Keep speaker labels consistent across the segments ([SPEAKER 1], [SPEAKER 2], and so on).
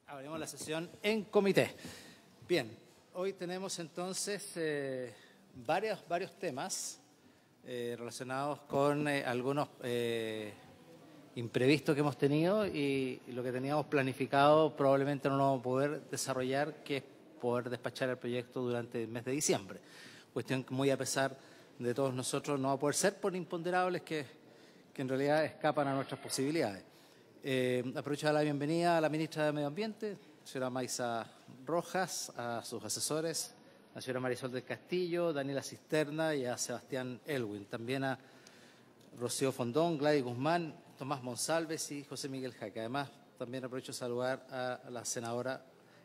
[SPEAKER 1] Abrimos la sesión en comité. Bien, hoy tenemos entonces varios temas relacionados con algunos imprevistos que hemos tenido y lo que teníamos planificado probablemente no lo vamos a poder desarrollar, que es poder despachar el proyecto durante el mes de diciembre. Cuestión que muy a pesar de todos nosotros no va a poder ser por imponderables que en realidad escapan a nuestras posibilidades. Aprovecho de dar la bienvenida a la ministra de Medio Ambiente, señora Maisa Rojas, a sus asesores, a la señora Marisol del Castillo, Daniela Cisterna y a Sebastián Elwin. También a Rocío Fondón, Gladys Guzmán, Tomás Monsalves y José Miguel Jaque. Además, también aprovecho de saludar a la senadora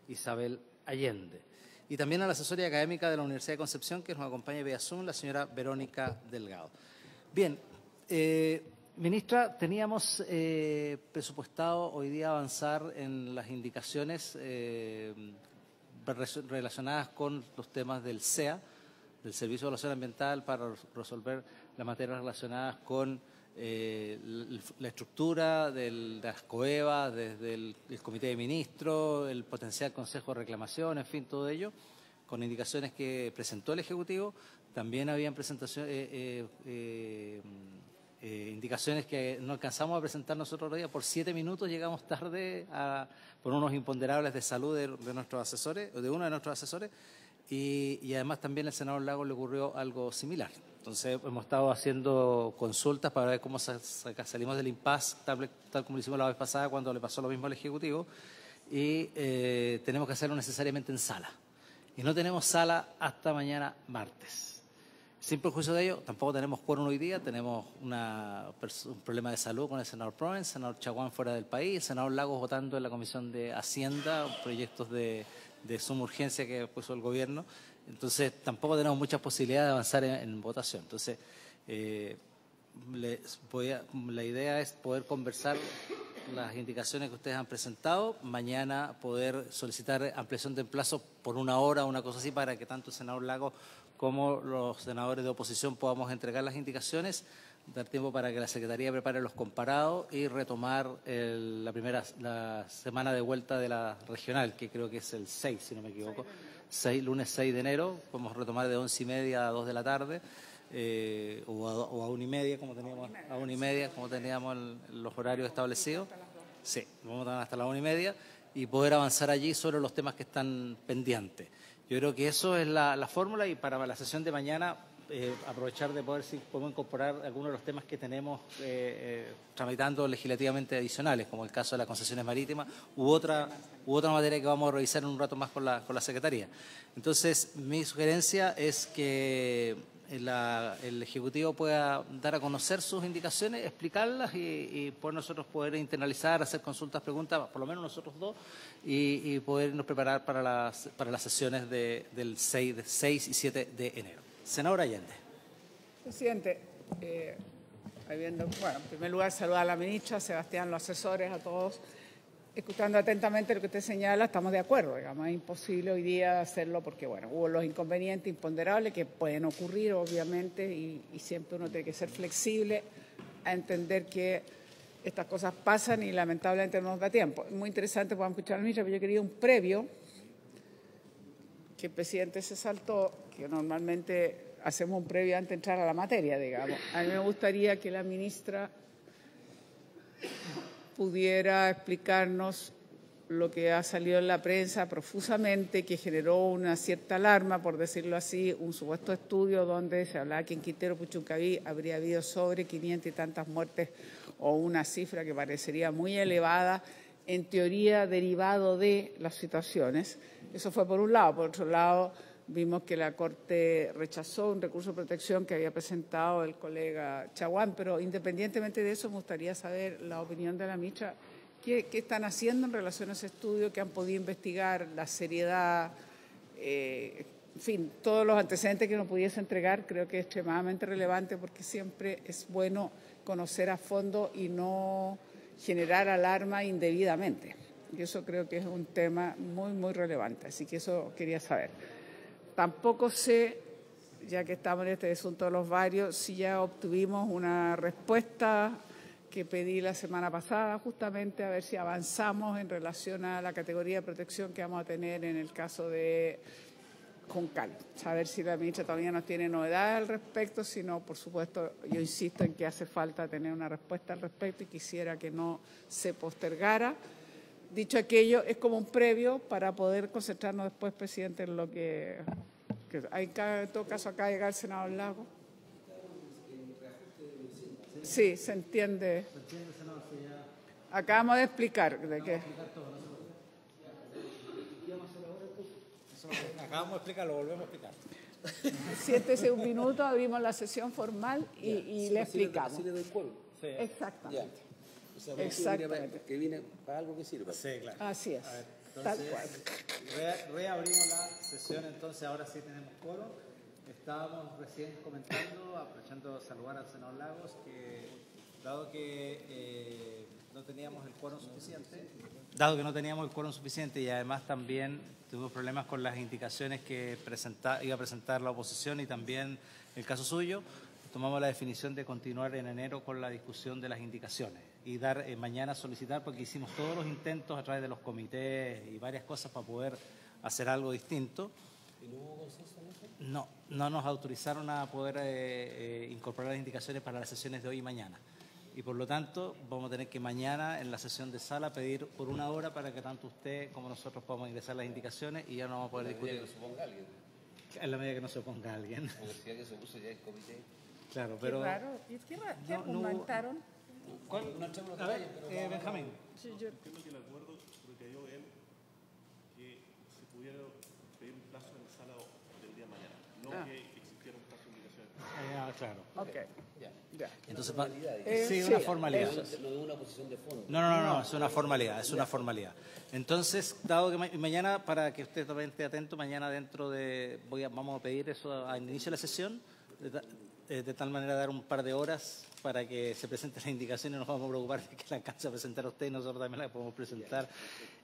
[SPEAKER 1] Isabel Allende. Y también a la asesoría académica de la Universidad de Concepción, que nos acompaña vía Zoom, la señora Verónica Delgado. Bien, ministra, teníamos presupuestado hoy día avanzar en las indicaciones relacionadas con los temas del SEA, del Servicio de Evaluación Ambiental, para resolver las materias relacionadas con la estructura de las COEVA, desde el Comité de Ministros, el potencial Consejo de Reclamación, en fin, todo ello, con indicaciones que presentó el Ejecutivo. También habían indicaciones que no alcanzamos a presentar nosotros hoy día. Por 7 minutos llegamos tarde por unos imponderables de salud de nuestros asesores, de uno de nuestros asesores, y además también al senador Lagos le ocurrió algo similar. Entonces hemos estado haciendo consultas para ver cómo salimos del impasse, tal como lo hicimos la vez pasada cuando le pasó lo mismo al Ejecutivo, y tenemos que hacerlo necesariamente en sala. Y no tenemos sala hasta mañana martes. Sin perjuicio de ello, tampoco tenemos quórum hoy día, tenemos un problema de salud con el senador Proen, el senador Chaguán fuera del país, el senador Lagos votando en la Comisión de Hacienda, proyectos de suma urgencia que puso el gobierno. Entonces, tampoco tenemos muchas posibilidades de avanzar en votación. Entonces, la idea es poder conversar las indicaciones que ustedes han presentado, mañana poder solicitar ampliación de plazo por 1 hora, una cosa así, para que tanto el senador Lagos como los senadores de oposición podamos entregar las indicaciones, dar tiempo para que la Secretaría prepare los comparados y retomar la semana de vuelta de la regional, que creo que es el 6, si no me equivoco, lunes 6 de enero, podemos retomar de 11:30 a 2 de la tarde, o a 1:30, como teníamos los horarios establecidos. Sí, vamos a hasta las 1:30 y poder avanzar allí sobre los temas que están pendientes. Yo creo que eso es la fórmula, y para la sesión de mañana aprovechar de poder, si podemos incorporar algunos de los temas que tenemos tramitando legislativamente adicionales, como el caso de las concesiones marítimas u otra materia que vamos a revisar en un rato más con la Secretaría. Entonces, mi sugerencia es que el Ejecutivo pueda dar a conocer sus indicaciones, explicarlas y por nosotros poder internalizar, hacer consultas, preguntas, por lo menos nosotros dos, y podernos preparar para las sesiones del 6 y 7 de enero. Senador Allende.
[SPEAKER 2] Presidente, en primer lugar saludar a la ministra, a Sebastián, los asesores, a todos. Escuchando atentamente lo que usted señala, estamos de acuerdo. Digamos, es imposible hoy día hacerlo porque, hubo los inconvenientes imponderables que pueden ocurrir, obviamente, y siempre uno tiene que ser flexible a entender que estas cosas pasan y lamentablemente no nos da tiempo. Es muy interesante, podamos escuchar a la ministra, pero yo quería un previo que el presidente se saltó, que normalmente hacemos un previo antes de entrar a la materia, digamos. A mí me gustaría que la ministra pudiera explicarnos lo que ha salido en la prensa profusamente, que generó una cierta alarma, por decirlo así, un supuesto estudio donde se hablaba que en Quintero Puchuncaví habría habido sobre 500 y tantas muertes, o una cifra que parecería muy elevada, en teoría derivado de las situaciones. Eso fue por un lado. Por otro lado, vimos que la Corte rechazó un recurso de protección que había presentado el colega Chaguán, pero independientemente de eso, me gustaría saber la opinión de la ministra. ¿Qué están haciendo en relación a ese estudio? ¿Qué han podido investigar? La seriedad, en fin, todos los antecedentes que nos pudiese entregar, creo que es extremadamente relevante, porque siempre es bueno conocer a fondo y no generar alarma indebidamente. Y eso creo que es un tema muy, muy relevante. Así que eso quería saber. Tampoco sé, ya que estamos en este asunto de los varios, si ya obtuvimos una respuesta que pedí la semana pasada, justamente a ver si avanzamos en relación a la categoría de protección que vamos a tener en el caso de Juncal. Saber si la ministra todavía no tiene novedades al respecto, sino, por supuesto, yo insisto en que hace falta tener una respuesta al respecto y quisiera que no se postergara. Dicho aquello, es como un previo para poder concentrarnos después, presidente, en lo que hay, en todo caso, acá llega el senador Lago. Sí, se entiende. Acabamos de explicar de qué.
[SPEAKER 1] Acabamos de explicar, lo volvemos a explicar.
[SPEAKER 2] Siéntese un minuto, abrimos la sesión formal y le explicamos.
[SPEAKER 1] Sí.
[SPEAKER 2] Exactamente.
[SPEAKER 3] O sea, exactamente. Que viene para algo que sirva.
[SPEAKER 1] Sí, claro.
[SPEAKER 2] Así es.
[SPEAKER 1] A ver,
[SPEAKER 2] Tal
[SPEAKER 1] entonces,
[SPEAKER 2] cual.
[SPEAKER 1] reabrimos la sesión, entonces ahora sí tenemos quórum. Estábamos recién comentando, aprovechando de saludar al senador Lagos, que dado que no teníamos el quórum suficiente, y además también tuvimos problemas con las indicaciones que iba a presentar la oposición y también el caso suyo, tomamos la definición de continuar en enero con la discusión de las indicaciones y dar mañana solicitar, porque hicimos todos los intentos a través de los comités y varias cosas para poder hacer algo distinto.
[SPEAKER 3] ¿Y no hubo consenso en eso?
[SPEAKER 1] No nos autorizaron a poder incorporar las indicaciones para las sesiones de hoy y mañana. Y por lo tanto, vamos a tener que mañana en la sesión de sala pedir por una hora para que tanto usted como nosotros podamos ingresar las indicaciones y ya no vamos a poder discutir.
[SPEAKER 3] En la medida que se oponga alguien.
[SPEAKER 1] En la medida que no se oponga alguien.
[SPEAKER 3] La universidad que se puso ya el comité.
[SPEAKER 1] Claro, pero...
[SPEAKER 2] Qué raro. ¿Qué argumentaron?
[SPEAKER 1] ¿Cuál? A ver, Benjamín.
[SPEAKER 2] Sí, yo...
[SPEAKER 4] Entiendo que el acuerdo requirió él que se pudiera pedir un plazo en la sala del día de mañana, no que existiera un plazo de indicaciones.
[SPEAKER 1] Claro.
[SPEAKER 2] Ok.
[SPEAKER 1] Ya. Entonces,
[SPEAKER 2] sí,
[SPEAKER 1] una formalidad.
[SPEAKER 3] No es una posición de fondo.
[SPEAKER 1] No, es una formalidad, Entonces, dado que mañana, para que usted también esté atento, mañana vamos a pedir eso al inicio de la sesión, de tal manera dar un par de horas para que se presenten las indicaciones, nos vamos a preocupar de que la alcance a presentar a usted y nosotros también la podemos presentar.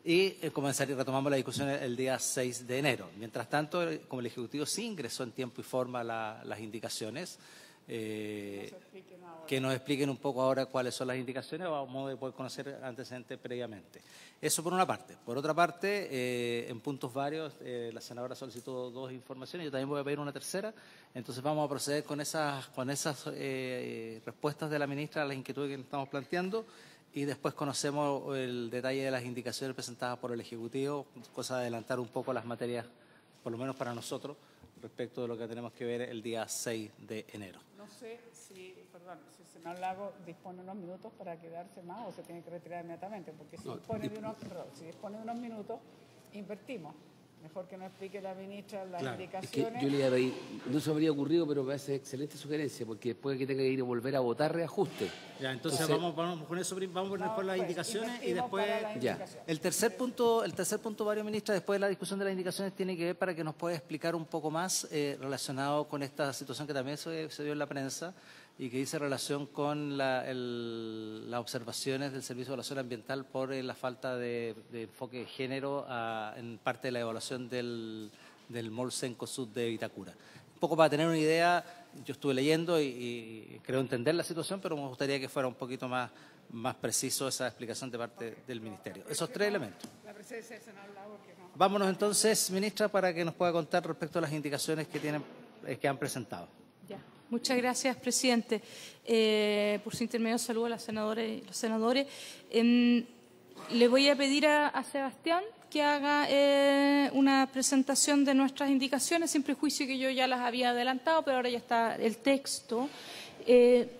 [SPEAKER 1] Y comenzar y retomamos la discusión el día 6 de enero. Mientras tanto, como el Ejecutivo sí ingresó en tiempo y forma las indicaciones, que nos expliquen un poco ahora cuáles son las indicaciones, vamos a poder conocer antecedentes previamente. Eso por una parte. Por otra parte, en puntos varios, la senadora solicitó 2 informaciones, yo también voy a pedir una tercera, entonces vamos a proceder con esas respuestas de la ministra a las inquietudes que le estamos planteando y después conocemos el detalle de las indicaciones presentadas por el Ejecutivo, cosa de adelantar un poco las materias, por lo menos para nosotros, respecto de lo que tenemos que ver el día 6 de enero.
[SPEAKER 2] No sé si el senador Lago dispone unos minutos para quedarse más o se tiene que retirar inmediatamente, porque si dispone de unos minutos, invertimos. Mejor que nos explique la ministra las indicaciones.
[SPEAKER 3] Es que yo le iba a pedir, no se me habría ocurrido, pero me parece excelente sugerencia, porque después que tenga que ir a volver a votar, reajuste.
[SPEAKER 1] Ya, entonces vamos con eso, vamos a poner por las indicaciones y después... El tercer punto, varios ministras, después de la discusión de las indicaciones, tiene que ver para que nos pueda explicar un poco más relacionado con esta situación que también se dio en la prensa y que dice relación con las observaciones del Servicio de Evaluación Ambiental por la falta de enfoque de género en parte de la evaluación del Mall Cencosud de Vitacura. Un poco para tener una idea, yo estuve leyendo y creo entender la situación, pero me gustaría que fuera un poquito más preciso esa explicación de parte del Ministerio. Esos 3 elementos.
[SPEAKER 2] La presencia del senador Lago que no.
[SPEAKER 1] Vámonos entonces, ministra, para que nos pueda contar respecto a las indicaciones que han presentado.
[SPEAKER 5] Ya. Muchas gracias, presidente. Por su intermedio, saludo a las senadoras y los senadores. Le voy a pedir a Sebastián que haga una presentación de nuestras indicaciones, sin prejuicio que yo ya las había adelantado, pero ahora ya está el texto.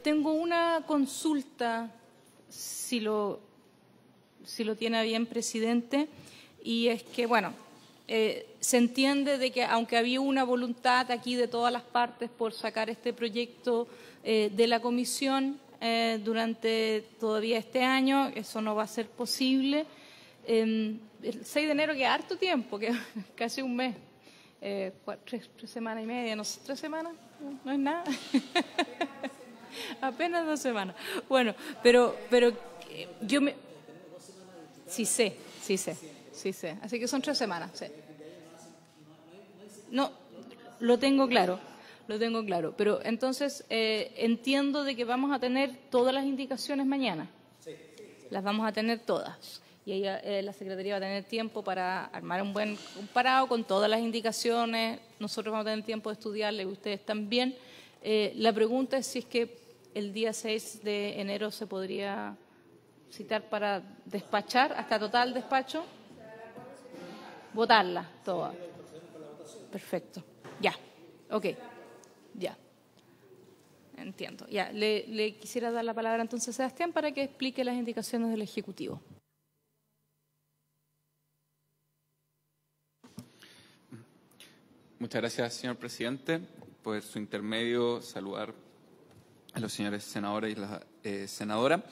[SPEAKER 5] Tengo una consulta, si lo tiene bien, presidente, y es que, bueno, se entiende de que aunque había una voluntad aquí de todas las partes por sacar este proyecto de la comisión durante todavía este año, eso no va a ser posible. El 6 de enero, que harto tiempo, que casi un mes, 3 semanas y media, no sé, 3 semanas, no es nada. Apenas 2 semanas. Bueno, pero yo me... Sí sé. Así que son 3 semanas, sí. No, lo tengo claro. lo tengo claro. Pero entonces entiendo de que vamos a tener todas las indicaciones mañana. Sí. Las vamos a tener todas. Y ahí la Secretaría va a tener tiempo para armar un buen comparado con todas las indicaciones. Nosotros vamos a tener tiempo de estudiarle, y ustedes también. La pregunta es si es que el día 6 de enero se podría citar para despachar, hasta total despacho. Votarla toda. Perfecto. Ya. Ok. Ya. Entiendo. Ya. Le quisiera dar la palabra entonces a Sebastián para que explique las indicaciones del Ejecutivo.
[SPEAKER 6] Muchas gracias, señor presidente. Por su intermedio, saludar a los señores senadores y la senadora.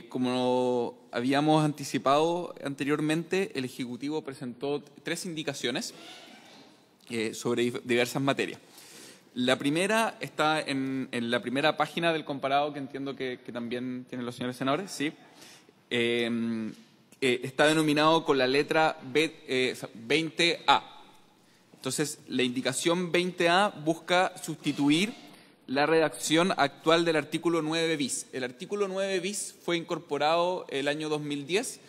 [SPEAKER 6] Como habíamos anticipado anteriormente, el Ejecutivo presentó 3 indicaciones sobre diversas materias. La primera está en la primera página del comparado, que entiendo que también tienen los señores senadores, sí. Está denominado con la letra 20A. Entonces, la indicación 20A busca sustituir la redacción actual del artículo 9 bis. El artículo 9 bis fue incorporado el año 2010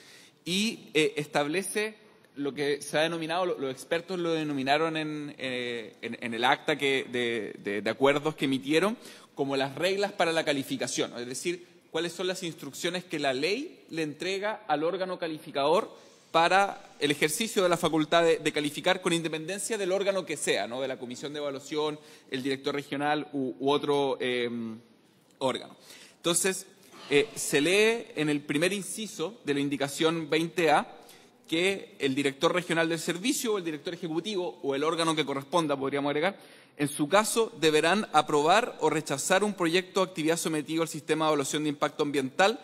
[SPEAKER 6] y establece lo que se ha denominado, los expertos lo denominaron en el acta de acuerdos que emitieron, como las reglas para la calificación, es decir, cuáles son las instrucciones que la ley le entrega al órgano calificador para el ejercicio de la facultad de calificar, con independencia del órgano que sea, ¿no? De la comisión de evaluación, el director regional u otro órgano. Entonces, se lee en el primer inciso de la indicación 20A que el director regional del servicio o el director ejecutivo o el órgano que corresponda, podríamos agregar, en su caso deberán aprobar o rechazar un proyecto o actividad sometido al sistema de evaluación de impacto ambiental,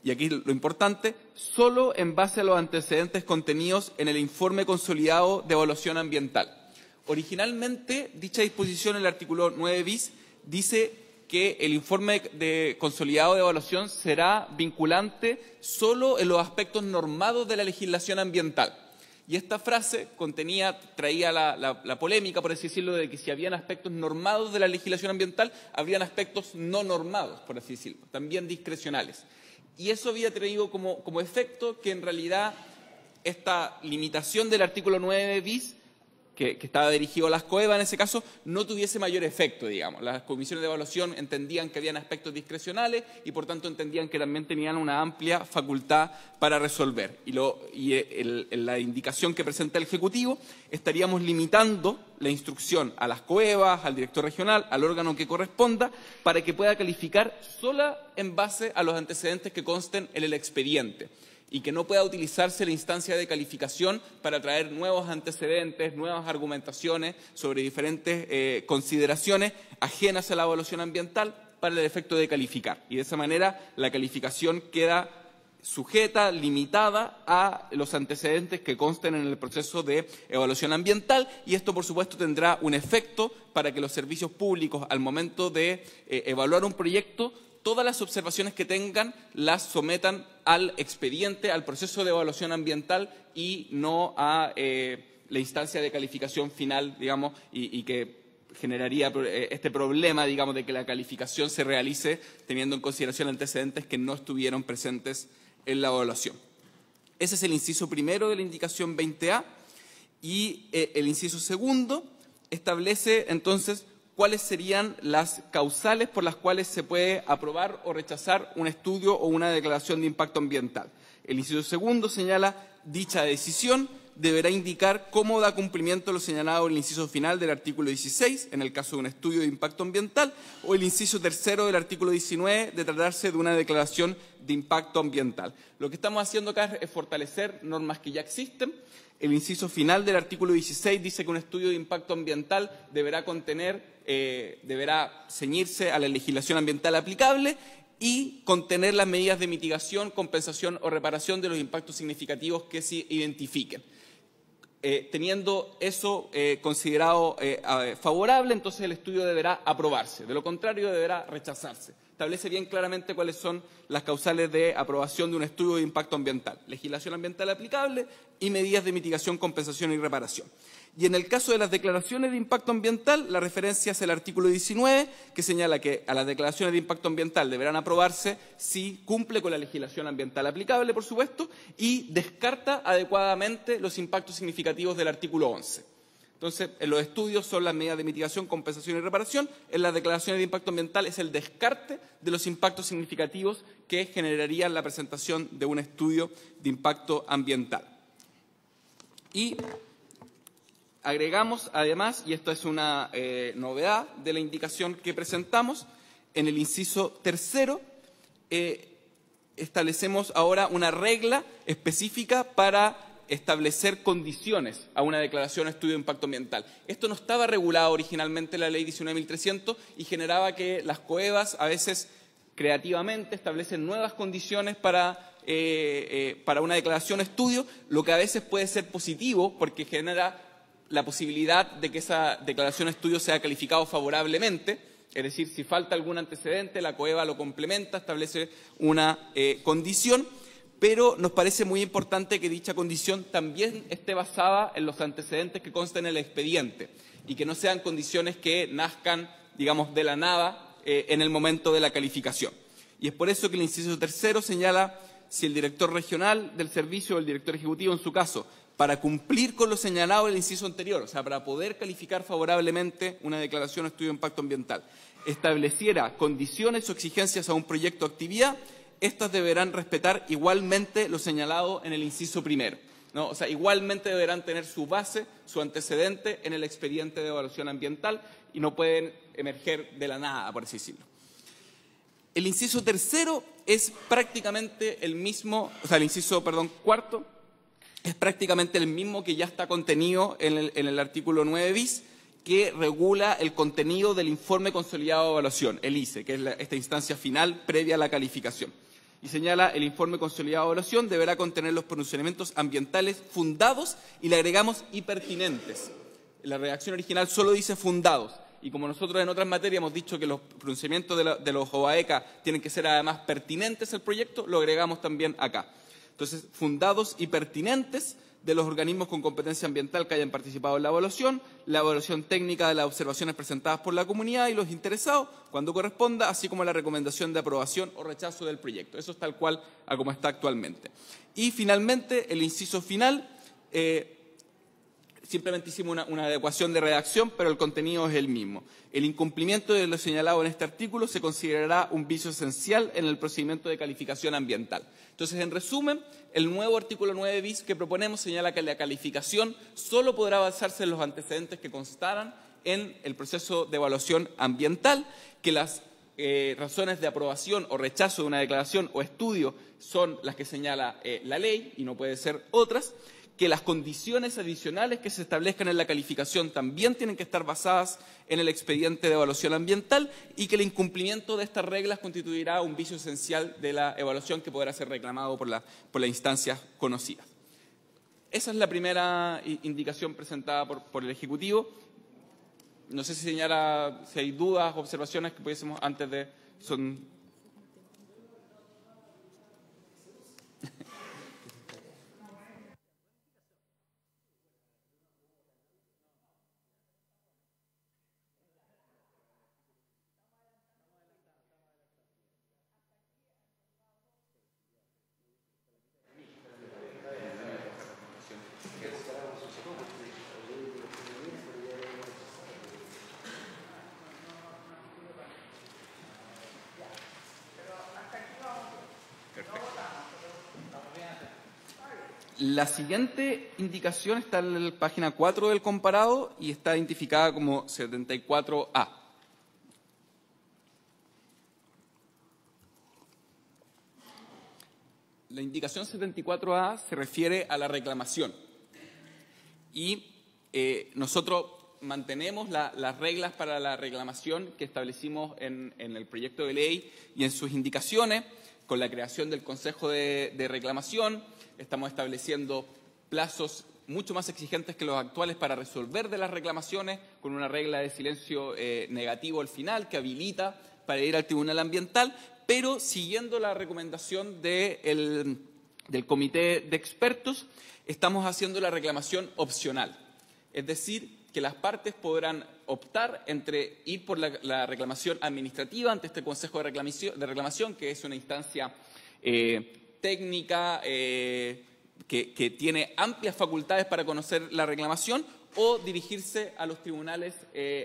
[SPEAKER 6] y aquí lo importante, solo en base a los antecedentes contenidos en el informe consolidado de evaluación ambiental. Originalmente, dicha disposición en el artículo 9 bis dice que el informe consolidado de evaluación será vinculante solo en los aspectos normados de la legislación ambiental. Y esta frase traía la polémica, por así decirlo, de que si habían aspectos normados de la legislación ambiental, habrían aspectos no normados, por así decirlo, también discrecionales. Y eso había traído como efecto que en realidad esta limitación del artículo 9 bis, que estaba dirigido a las COEVA en ese caso, no tuviese mayor efecto, digamos. Las comisiones de evaluación entendían que habían aspectos discrecionales y por tanto entendían que también tenían una amplia facultad para resolver. En la indicación que presenta el Ejecutivo estaríamos limitando la instrucción a las COEVAs, al director regional, al órgano que corresponda, para que pueda calificar sola en base a los antecedentes que consten en el expediente, y que no pueda utilizarse la instancia de calificación para traer nuevos antecedentes, nuevas argumentaciones sobre diferentes consideraciones ajenas a la evaluación ambiental para el efecto de calificar. Y de esa manera la calificación queda sujeta, limitada a los antecedentes que consten en el proceso de evaluación ambiental, y esto, por supuesto, tendrá un efecto para que los servicios públicos, al momento de evaluar un proyecto, todas las observaciones que tengan las sometan al expediente, al proceso de evaluación ambiental y no a la instancia de calificación final, digamos, y que generaría este problema, digamos, de que la calificación se realice teniendo en consideración antecedentes que no estuvieron presentes en la evaluación. Ese es el inciso primero de la indicación 20A, y el inciso segundo establece entonces cuáles serían las causales por las cuales se puede aprobar o rechazar un estudio o una declaración de impacto ambiental. El inciso segundo señala: dicha decisión deberá indicar cómo da cumplimiento a lo señalado en el inciso final del artículo 16, en el caso de un estudio de impacto ambiental, o el inciso tercero del artículo 19, de tratarse de una declaración de impacto ambiental. Lo que estamos haciendo acá es fortalecer normas que ya existen. El inciso final del artículo 16 dice que un estudio de impacto ambiental deberá ceñirse a la legislación ambiental aplicable y contener las medidas de mitigación, compensación o reparación de los impactos significativos que se identifiquen. Teniendo eso considerado favorable, entonces el estudio deberá aprobarse. De lo contrario, deberá rechazarse. establece bien claramente cuáles son las causales de aprobación de un estudio de impacto ambiental, legislación ambiental aplicable y medidas de mitigación, compensación y reparación. Y en el caso de las declaraciones de impacto ambiental, la referencia es el artículo 19, que señala que a las declaraciones de impacto ambiental deberán aprobarse si cumple con la legislación ambiental aplicable, por supuesto, y descarta adecuadamente los impactos significativos del artículo 11. Entonces, en los estudios son las medidas de mitigación, compensación y reparación. En las declaraciones de impacto ambiental es el descarte de los impactos significativos que generarían la presentación de un estudio de impacto ambiental. Y agregamos, además, y esto es una novedad de la indicación que presentamos, en el inciso tercero establecemos ahora una regla específica para establecer condiciones a una declaración de estudio de impacto ambiental. Esto no estaba regulado originalmente en la Ley 19.300 y generaba que las COEVAS a veces creativamente establecen nuevas condiciones para una declaración de estudio, lo que a veces puede ser positivo porque genera la posibilidad de que esa declaración de estudio sea calificado favorablemente, es decir, si falta algún antecedente, la COEVA lo complementa, establece una condición, pero nos parece muy importante que dicha condición también esté basada en los antecedentes que constan en el expediente y que no sean condiciones que nazcan, digamos, de la nada en el momento de la calificación. Y es por eso que el inciso tercero señala si el director regional del servicio o el director ejecutivo, en su caso, para cumplir con lo señalado en el inciso anterior, o sea, para poder calificar favorablemente una declaración o estudio de impacto ambiental, estableciera condiciones o exigencias a un proyecto o actividad, estas deberán respetar igualmente lo señalado en el inciso primero, ¿no? O sea, igualmente deberán tener su base, su antecedente en el expediente de evaluación ambiental y no pueden emerger de la nada, por así decirlo. El inciso tercero es prácticamente el mismo, o sea, el inciso, cuarto, es prácticamente el mismo que ya está contenido en el artículo 9 bis, que regula el contenido del informe consolidado de evaluación, el ICE, que es esta instancia final previa a la calificación. Y señala, el informe consolidado de evaluación deberá contener los pronunciamientos ambientales fundados y le agregamos y pertinentes. La redacción original solo dice fundados. Y como nosotros en otras materias hemos dicho que los pronunciamientos de los OAECA tienen que ser además pertinentes al proyecto, lo agregamos también acá. Entonces, fundados y pertinentes de los organismos con competencia ambiental que hayan participado en la evaluación técnica de las observaciones presentadas por la comunidad y los interesados, cuando corresponda, así como la recomendación de aprobación o rechazo del proyecto. Eso es tal cual a como está actualmente. Y finalmente, el inciso final, simplemente hicimos una adecuación de redacción, pero el contenido es el mismo. El incumplimiento de lo señalado en este artículo se considerará un vicio esencial en el procedimiento de calificación ambiental. Entonces, en resumen, el nuevo artículo 9 bis que proponemos señala que la calificación solo podrá basarse en los antecedentes que constaran en el proceso de evaluación ambiental, que las razones de aprobación o rechazo de una declaración o estudio son las que señala la ley y no puede ser otras, que las condiciones adicionales que se establezcan en la calificación también tienen que estar basadas en el expediente de evaluación ambiental y que el incumplimiento de estas reglas constituirá un vicio esencial de la evaluación que podrá ser reclamado por las instancias conocidas. Esa es la primera indicación presentada por el Ejecutivo. No sé si señala si hay dudas o observaciones que pudiésemos antes de... La siguiente indicación está en la página 4 del comparado y está identificada como 74A. La indicación 74A se refiere a la reclamación y nosotros mantenemos las reglas para la reclamación que establecimos en el proyecto de ley y en sus indicaciones con la creación del Consejo de Reclamación. Estamos estableciendo plazos mucho más exigentes que los actuales para resolver de las reclamaciones, con una regla de silencio negativo al final que habilita para ir al Tribunal Ambiental, pero siguiendo la recomendación del Comité de Expertos, estamos haciendo la reclamación opcional. Es decir, que las partes podrán optar entre ir por la reclamación administrativa ante este Consejo de Reclamación, que es una instancia técnica que tiene amplias facultades para conocer la reclamación, o dirigirse a los tribunales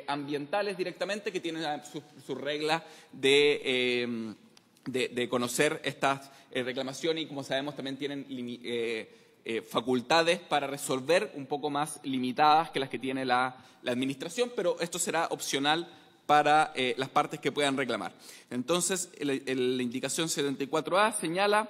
[SPEAKER 6] ambientales directamente, que tienen sus reglas de conocer estas reclamaciones, y como sabemos también tienen facultades para resolver un poco más limitadas que las que tiene la Administración, pero esto será opcional para las partes que puedan reclamar. Entonces, la indicación 74A señala: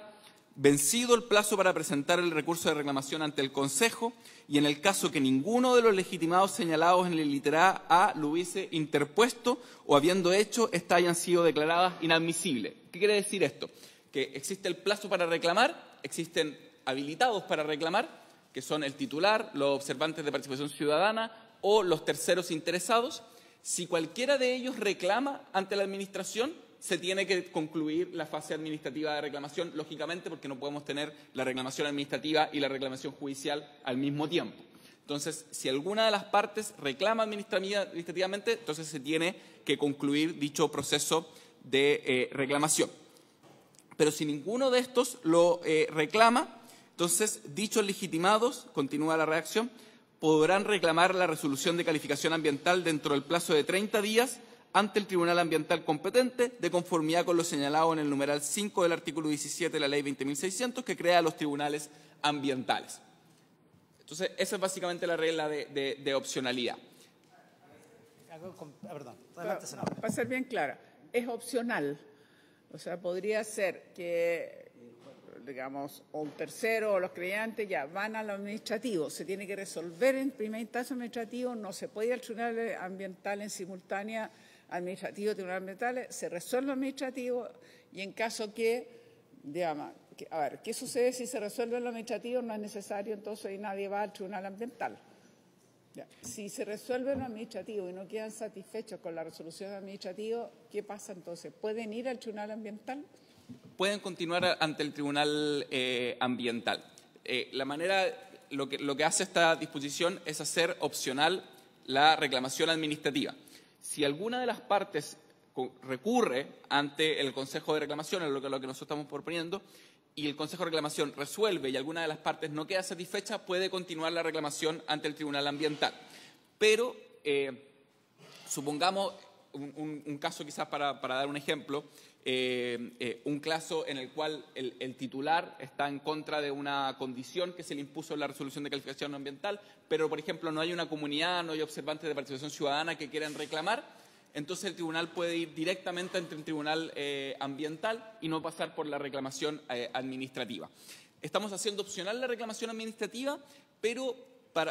[SPEAKER 6] vencido el plazo para presentar el recurso de reclamación ante el Consejo, y en el caso que ninguno de los legitimados señalados en el literal A lo hubiese interpuesto o habiendo hecho, éstas hayan sido declaradas inadmisibles. ¿Qué quiere decir esto? Que existe el plazo para reclamar, existen habilitados para reclamar, que son el titular, los observantes de participación ciudadana o los terceros interesados. Si cualquiera de ellos reclama ante la Administración, se tiene que concluir la fase administrativa de reclamación, lógicamente, porque no podemos tener la reclamación administrativa y la reclamación judicial al mismo tiempo. Entonces, si alguna de las partes reclama administrativamente, entonces se tiene que concluir dicho proceso de reclamación. Pero si ninguno de estos lo reclama, entonces dichos legitimados, continúa la redacción, podrán reclamar la resolución de calificación ambiental dentro del plazo de 30 días ante el Tribunal Ambiental competente, de conformidad con lo señalado en el numeral 5 del artículo 17 de la Ley 20.600, que crea los tribunales ambientales. Entonces, esa es básicamente la regla de opcionalidad.
[SPEAKER 1] Perdón, adelante, senador.
[SPEAKER 2] Para ser bien clara, es opcional. O sea, podría ser que, digamos, o un tercero o los creyentes ya van a lo administrativo, se tiene que resolver en primera instancia administrativo, no se puede ir al Tribunal Ambiental en simultánea, administrativo, Tribunal Ambiental, se resuelve administrativo, y en caso que, digamos, a ver, ¿qué sucede si se resuelve en lo administrativo? No es necesario, entonces nadie va al Tribunal Ambiental. Ya. Si se resuelve en lo administrativo y no quedan satisfechos con la resolución administrativa, ¿qué pasa entonces? ¿Pueden ir al Tribunal Ambiental?
[SPEAKER 6] Pueden continuar ante el Tribunal Ambiental. Lo que hace esta disposición es hacer opcional la reclamación administrativa. Si alguna de las partes recurre ante el Consejo de Reclamación, es lo que nosotros estamos proponiendo, y el Consejo de Reclamación resuelve y alguna de las partes no queda satisfecha, puede continuar la reclamación ante el Tribunal Ambiental. Pero supongamos un caso, quizás para dar un ejemplo, un caso en el cual el titular está en contra de una condición que se le impuso en la resolución de calificación ambiental, pero, por ejemplo, no hay una comunidad, no hay observantes de participación ciudadana que quieran reclamar. Entonces el tribunal puede ir directamente ante el Tribunal Ambiental y no pasar por la reclamación administrativa. Estamos haciendo opcional la reclamación administrativa, pero,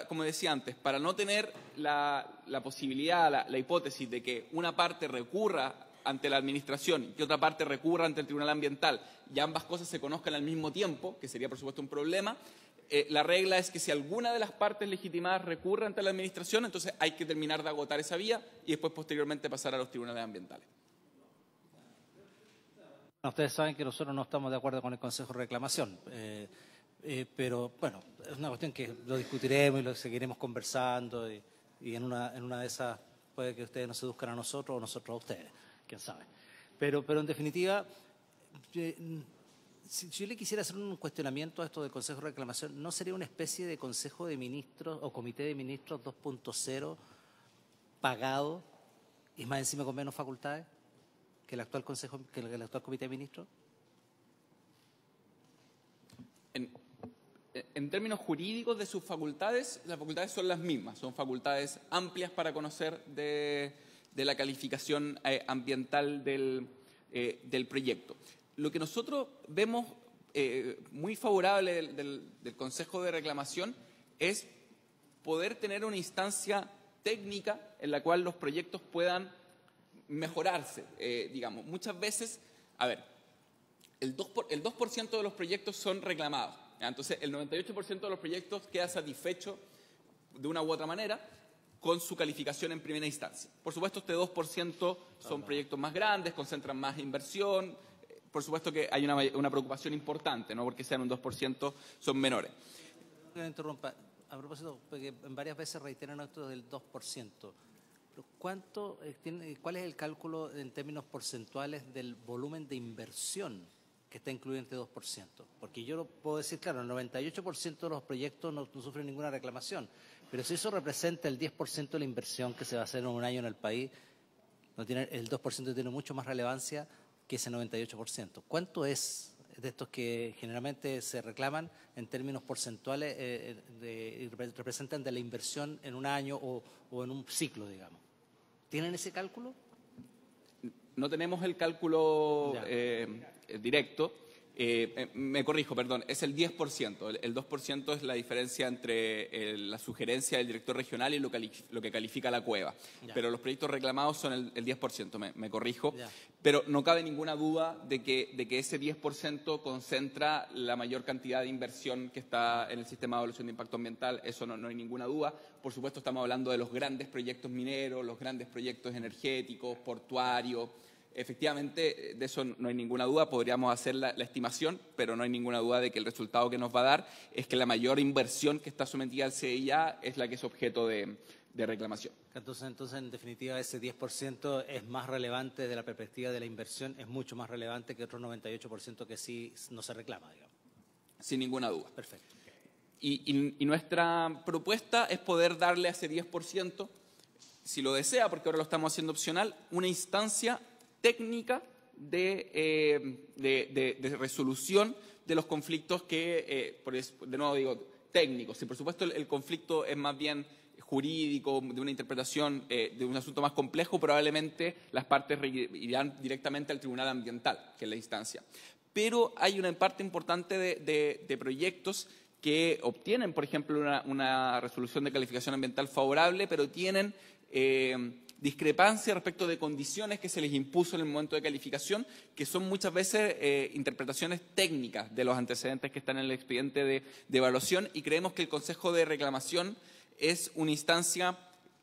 [SPEAKER 6] como decía antes, para no tener la posibilidad, la hipótesis de que una parte recurra ante la Administración y otra parte recurra ante el Tribunal Ambiental y ambas cosas se conozcan al mismo tiempo, que sería por supuesto un problema, la regla es que si alguna de las partes legitimadas recurre ante la Administración, entonces hay que terminar de agotar esa vía y después posteriormente pasar a los tribunales ambientales.
[SPEAKER 1] Ustedes saben que nosotros no estamos de acuerdo con el Consejo de Reclamación, pero bueno, es una cuestión que lo discutiremos y lo seguiremos conversando, y en una de esas puede que ustedes nos seduzcan a nosotros o nosotros a ustedes, quién sabe. Pero en definitiva, si yo le quisiera hacer un cuestionamiento a esto del Consejo de Reclamación, ¿no sería una especie de Consejo de Ministros o Comité de Ministros 2.0 pagado y más encima con menos facultades que el actual Comité de Ministros?
[SPEAKER 6] En términos jurídicos de sus facultades, las facultades son las mismas, son facultades amplias para conocer de la calificación ambiental del proyecto. Lo que nosotros vemos muy favorable del Consejo de Reclamación es poder tener una instancia técnica en la cual los proyectos puedan mejorarse. Digamos, muchas veces, a ver, el 2% de los proyectos son reclamados. ¿Ya? Entonces, el 98% de los proyectos queda satisfecho de una u otra manera, con su calificación en primera instancia. Por supuesto, este 2% son proyectos más grandes, concentran más inversión. Por supuesto que hay una preocupación importante, no porque sean un 2%, son menores.
[SPEAKER 1] Que me interrumpa. A propósito, porque varias veces reiteran esto del 2%. Pero ¿cuál es el cálculo en términos porcentuales del volumen de inversión que está incluido en este 2%? Porque yo puedo decir, claro, el 98% de los proyectos no sufren ninguna reclamación, pero si eso representa el 10% de la inversión que se va a hacer en un año en el país, el 2% tiene mucho más relevancia que ese 98%. ¿Cuánto es de estos que generalmente se reclaman en términos porcentuales representan de la inversión en un año o en un ciclo, digamos? ¿Tienen ese cálculo?
[SPEAKER 6] No tenemos el cálculo directo. Me corrijo, perdón, es el 10%. El 2% es la diferencia entre la sugerencia del director regional y lo que califica la cueva.
[SPEAKER 1] Ya.
[SPEAKER 6] Pero los proyectos reclamados son el 10%, me corrijo.
[SPEAKER 1] Ya.
[SPEAKER 6] Pero no cabe ninguna duda de que ese 10% concentra la mayor cantidad de inversión que está en el sistema de evaluación de impacto ambiental. Eso no hay ninguna duda. Por supuesto, estamos hablando de los grandes proyectos mineros, los grandes proyectos energéticos, portuarios. Efectivamente, de eso no hay ninguna duda, podríamos hacer la estimación, pero no hay ninguna duda de que el resultado que nos va a dar es que la mayor inversión que está sometida al CIA es la que es objeto de reclamación.
[SPEAKER 1] Entonces, en definitiva, ese 10% es más relevante desde la perspectiva de la inversión, es mucho más relevante que otro 98% que sí no se reclama, digamos.
[SPEAKER 6] Sin ninguna duda.
[SPEAKER 1] Perfecto.
[SPEAKER 6] Y nuestra propuesta es poder darle a ese 10%, si lo desea, porque ahora lo estamos haciendo opcional, una instancia técnica de resolución de los conflictos que, de nuevo digo, técnicos. Y por supuesto el conflicto es más bien jurídico, de una interpretación de un asunto más complejo, probablemente las partes irán directamente al Tribunal Ambiental, que es la instancia. Pero hay una parte importante de proyectos que obtienen, por ejemplo, una resolución de calificación ambiental favorable, pero tienen discrepancia respecto de condiciones que se les impuso en el momento de calificación, que son muchas veces interpretaciones técnicas de los antecedentes que están en el expediente de evaluación, y creemos que el Consejo de Reclamación es una instancia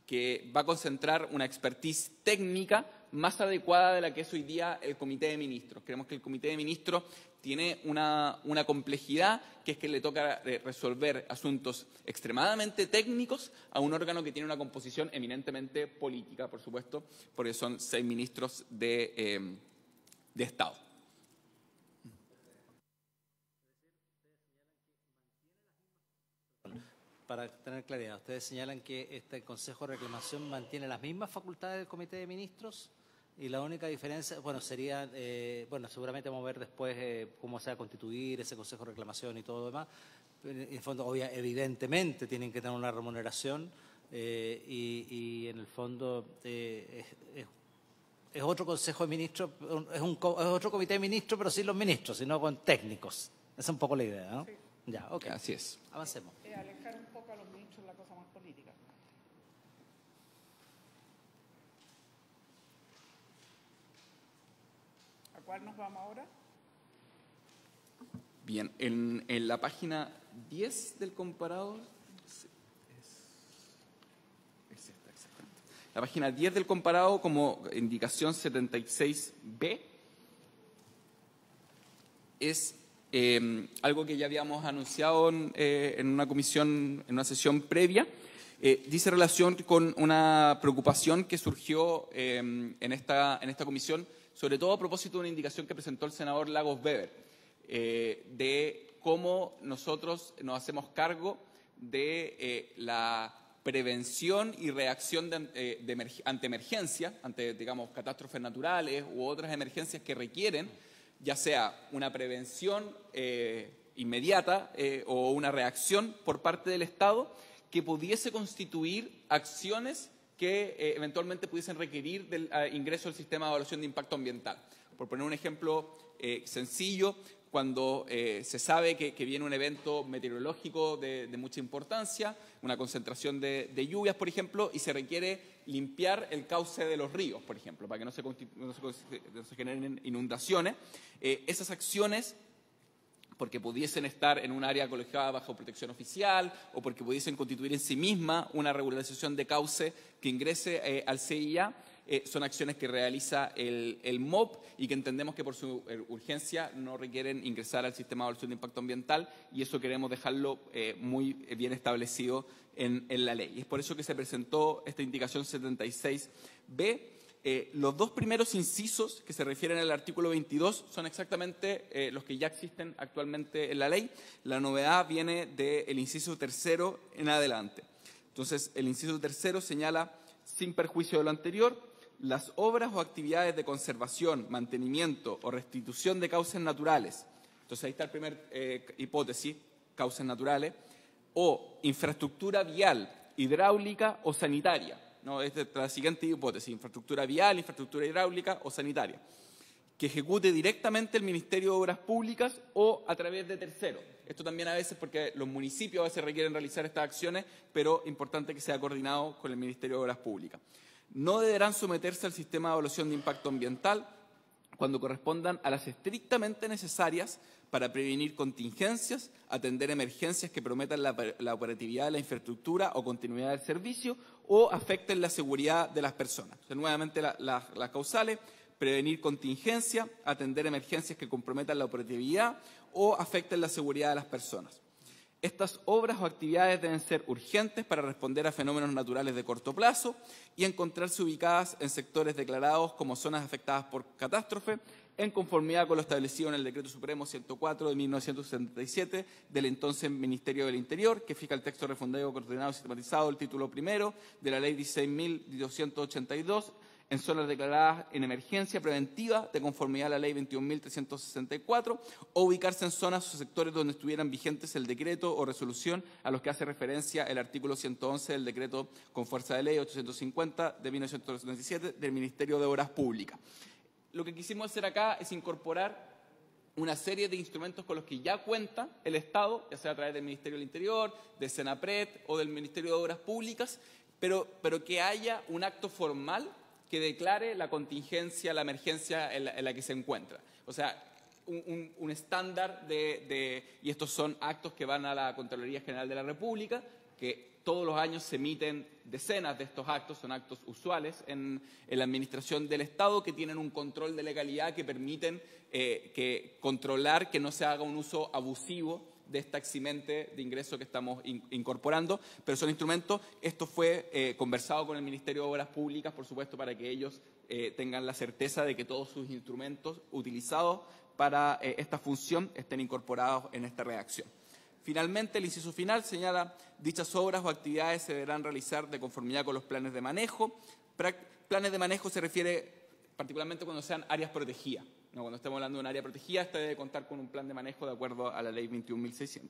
[SPEAKER 6] que va a concentrar una expertise técnica más adecuada de la que es hoy día el Comité de Ministros. Creemos que el Comité de Ministros tiene una complejidad, que es que le toca resolver asuntos extremadamente técnicos a un órgano que tiene una composición eminentemente política, por supuesto, porque son 6 ministros de Estado.
[SPEAKER 1] Para tener claridad, ustedes señalan que este Consejo de Reclamación mantiene las mismas facultades del Comité de Ministros y la única diferencia, bueno, sería, seguramente vamos a ver después cómo se va a constituir ese Consejo de Reclamación y todo lo demás. En el fondo, evidentemente, tienen que tener una remuneración y en el fondo es otro Consejo de Ministros, es otro Comité de Ministros, pero sin los ministros, sino con técnicos. Esa es un poco la idea, ¿no? Sí. Ya, ok.
[SPEAKER 6] Así es.
[SPEAKER 1] Avancemos.
[SPEAKER 2] Alejar un poco a los ministros de la cosa más política. ¿A cuál nos vamos ahora?
[SPEAKER 6] Bien, en la página 10 del comparador, es esta exactamente. La página 10 del comparado, como indicación 76B, es algo que ya habíamos anunciado en una comisión, en una sesión previa. Dice relación con una preocupación que surgió en esta comisión, sobre todo a propósito de una indicación que presentó el senador Lagos Weber, de cómo nosotros nos hacemos cargo de la prevención y reacción ante emergencias, ante, digamos, catástrofes naturales u otras emergencias que requieren ya sea una prevención inmediata o una reacción por parte del Estado que pudiese constituir acciones que eventualmente pudiesen requerir del ingreso al sistema de evaluación de impacto ambiental. Por poner un ejemplo sencillo, cuando se sabe que viene un evento meteorológico de mucha importancia, una concentración de lluvias, por ejemplo, y se requiere limpiar el cauce de los ríos, por ejemplo, para que no se generen inundaciones. Esas acciones porque pudiesen estar en un área colegiada bajo protección oficial o porque pudiesen constituir en sí misma una regularización de cauce que ingrese al CIA, son acciones que realiza el MOP y que entendemos que por su urgencia no requieren ingresar al sistema de evaluación de impacto ambiental, y eso queremos dejarlo muy bien establecido en la ley. Y es por eso que se presentó esta indicación 76B. Los dos primeros incisos que se refieren al artículo 22 son exactamente los que ya existen actualmente en la ley. La novedad viene del inciso tercero en adelante. Entonces, el inciso tercero señala, sin perjuicio de lo anterior, las obras o actividades de conservación, mantenimiento o restitución de cauces naturales. Entonces, ahí está la primera hipótesis, cauces naturales, o infraestructura vial, hidráulica o sanitaria. No, esta es la siguiente hipótesis, infraestructura vial, infraestructura hidráulica o sanitaria, que ejecute directamente el Ministerio de Obras Públicas o a través de terceros. Esto también a veces porque los municipios a veces requieren realizar estas acciones, pero importante que sea coordinado con el Ministerio de Obras Públicas. No deberán someterse al sistema de evaluación de impacto ambiental cuando correspondan a las estrictamente necesarias para prevenir contingencias, atender emergencias que prometan la operatividad de la infraestructura o continuidad del servicio o afecten la seguridad de las personas. O sea, nuevamente las causales: prevenir contingencias, atender emergencias que comprometan la operatividad o afecten la seguridad de las personas. Estas obras o actividades deben ser urgentes para responder a fenómenos naturales de corto plazo y encontrarse ubicadas en sectores declarados como zonas afectadas por catástrofe, en conformidad con lo establecido en el Decreto Supremo 104 de 1977 del entonces Ministerio del Interior, que fija el texto refundado, coordinado y sistematizado del título primero de la Ley 16.282, en zonas declaradas en emergencia preventiva de conformidad a la Ley 21.364, o ubicarse en zonas o sectores donde estuvieran vigentes el decreto o resolución a los que hace referencia el artículo 111 del decreto con fuerza de ley 850 de 1977 del Ministerio de Obras Públicas. Lo que quisimos hacer acá es incorporar una serie de instrumentos con los que ya cuenta el Estado, ya sea a través del Ministerio del Interior, de Senapred o del Ministerio de Obras Públicas, pero que haya un acto formal que declare la contingencia, la emergencia en la que se encuentra. O sea, un estándar y estos son actos que van a la Contraloría General de la República, que todos los años se emiten decenas de estos actos, son actos usuales en la administración del Estado, que tienen un control de legalidad que permiten controlar que no se haga un uso abusivo de esta eximente de ingreso que estamos incorporando, pero son instrumentos. Esto fue conversado con el Ministerio de Obras Públicas, por supuesto, para que ellos tengan la certeza de que todos sus instrumentos utilizados para esta función estén incorporados en esta redacción. Finalmente, el inciso final señala: dichas obras o actividades se deberán realizar de conformidad con los planes de manejo. Planes de manejo se refiere particularmente cuando sean áreas protegidas. No, cuando estemos hablando de un área protegida, esta debe contar con un plan de manejo de acuerdo a la Ley 21.600.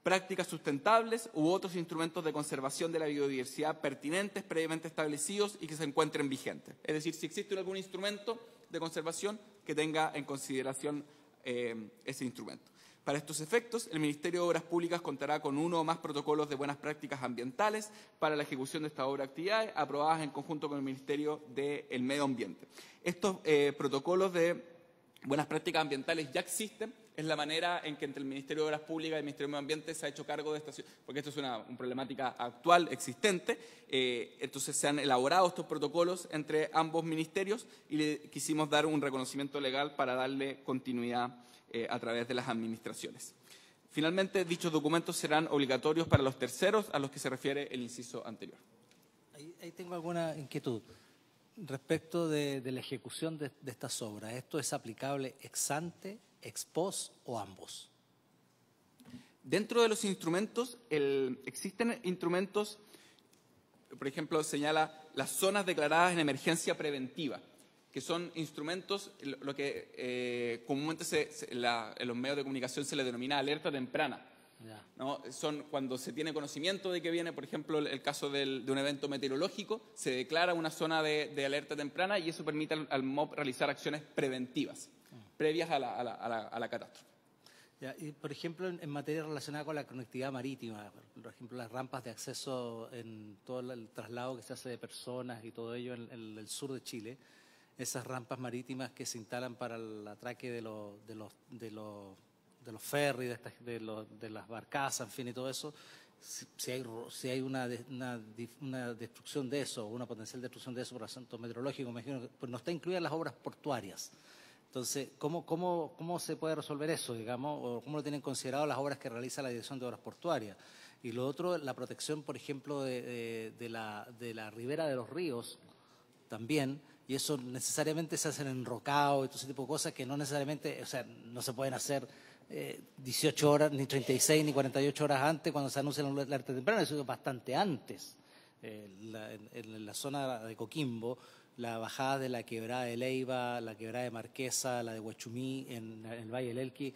[SPEAKER 6] Prácticas sustentables u otros instrumentos de conservación de la biodiversidad pertinentes previamente establecidos y que se encuentren vigentes. Es decir, si existe algún instrumento de conservación, que tenga en consideración ese instrumento. Para estos efectos, el Ministerio de Obras Públicas contará con uno o más protocolos de buenas prácticas ambientales para la ejecución de estas obras o actividades, aprobadas en conjunto con el Ministerio del Medio Ambiente. Estos protocolos de buenas prácticas ambientales ya existen. Es la manera en que entre el Ministerio de Obras Públicas y el Ministerio del Medio Ambiente se ha hecho cargo de esta, porque esto es una problemática actual, existente. Entonces se han elaborado estos protocolos entre ambos ministerios y le quisimos dar un reconocimiento legal para darle continuidad a través de las administraciones. Finalmente, dichos documentos serán obligatorios para los terceros a los que se refiere el inciso anterior.
[SPEAKER 1] Ahí tengo alguna inquietud respecto de la ejecución de estas obras. ¿Esto es aplicable ex ante, ex post o ambos?
[SPEAKER 6] Dentro de los instrumentos, existen instrumentos, por ejemplo, señala las zonas declaradas en emergencia preventiva, que son instrumentos, lo que comúnmente en los medios de comunicación se le denomina alerta temprana. ¿No? Son cuando se tiene conocimiento de que viene, por ejemplo, el caso de un evento meteorológico, se declara una zona de alerta temprana y eso permite al MOP realizar acciones preventivas, previas a la catástrofe.
[SPEAKER 1] Ya, y, por ejemplo, en materia relacionada con la conectividad marítima, por ejemplo, las rampas de acceso en todo el traslado que se hace de personas y todo ello en el sur de Chile, esas rampas marítimas que se instalan para el atraque de los los ferries, de las barcazas, en fin, y todo eso, si hay una destrucción de eso, o una potencial destrucción de eso por asuntos meteorológicos, me imagino que pues no está incluida en las obras portuarias. Entonces, ¿cómo se puede resolver eso, digamos, o cómo lo tienen considerado las obras que realiza la Dirección de Obras Portuarias? Y lo otro, la protección, por ejemplo, de la ribera de los ríos también, y eso necesariamente se hace en enrocado y todo ese tipo de cosas que no necesariamente, o sea, no se pueden hacer 18 horas, ni 36, ni 48 horas antes cuando se anuncia la alerta temprana, eso es bastante antes. En la zona de Coquimbo, la bajada de la quebrada de Leiva, la quebrada de Marquesa, la de Huachumí, en el Valle del Elqui,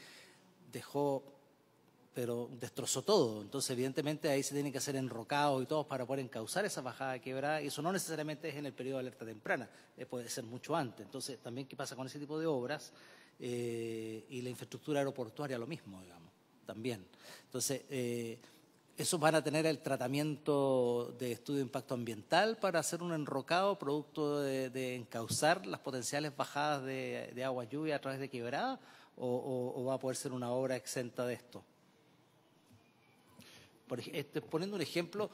[SPEAKER 1] pero destrozó todo. Entonces, evidentemente, ahí se tiene que hacer enrocados y todo para poder encauzar esa bajada de quebrada, y eso no necesariamente es en el periodo de alerta temprana, puede ser mucho antes. Entonces, también, ¿qué pasa con ese tipo de obras? Y la infraestructura aeroportuaria, lo mismo, digamos, también. Entonces, esos van a tener el tratamiento de estudio de impacto ambiental para hacer un enrocado producto de encauzar las potenciales bajadas de agua lluvia a través de quebrada, o va a poder ser una obra exenta de esto. Poniendo un ejemplo,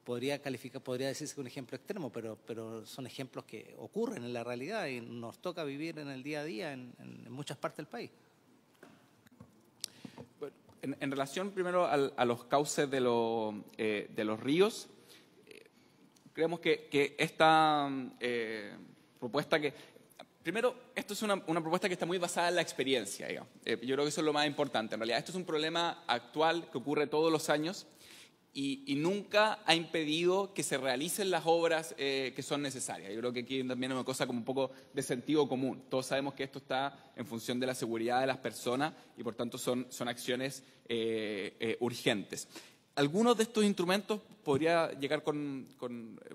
[SPEAKER 1] podría decirse que un ejemplo extremo, pero son ejemplos que ocurren en la realidad y nos toca vivir en el día a día en muchas partes del país.
[SPEAKER 6] Bueno, en relación primero a los cauces de los ríos, creemos que esta propuesta primero, esto es una propuesta que está muy basada en la experiencia, digamos. Yo creo que eso es lo más importante. En realidad, esto es un problema actual que ocurre todos los años y nunca ha impedido que se realicen las obras que son necesarias. Yo creo que aquí también es una cosa como un poco de sentido común. Todos sabemos que esto está en función de la seguridad de las personas y, por tanto, son acciones urgentes. Algunos de estos instrumentos, podría llegar con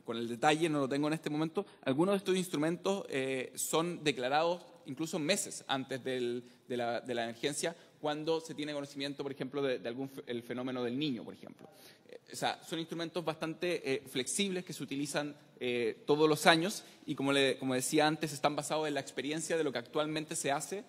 [SPEAKER 6] el detalle, no lo tengo en este momento, algunos de estos instrumentos son declarados incluso meses antes de la emergencia, cuando se tiene conocimiento, por ejemplo, el fenómeno del Niño, por ejemplo. O sea, son instrumentos bastante flexibles que se utilizan todos los años y, como decía antes, están basados en la experiencia de lo que actualmente se hace,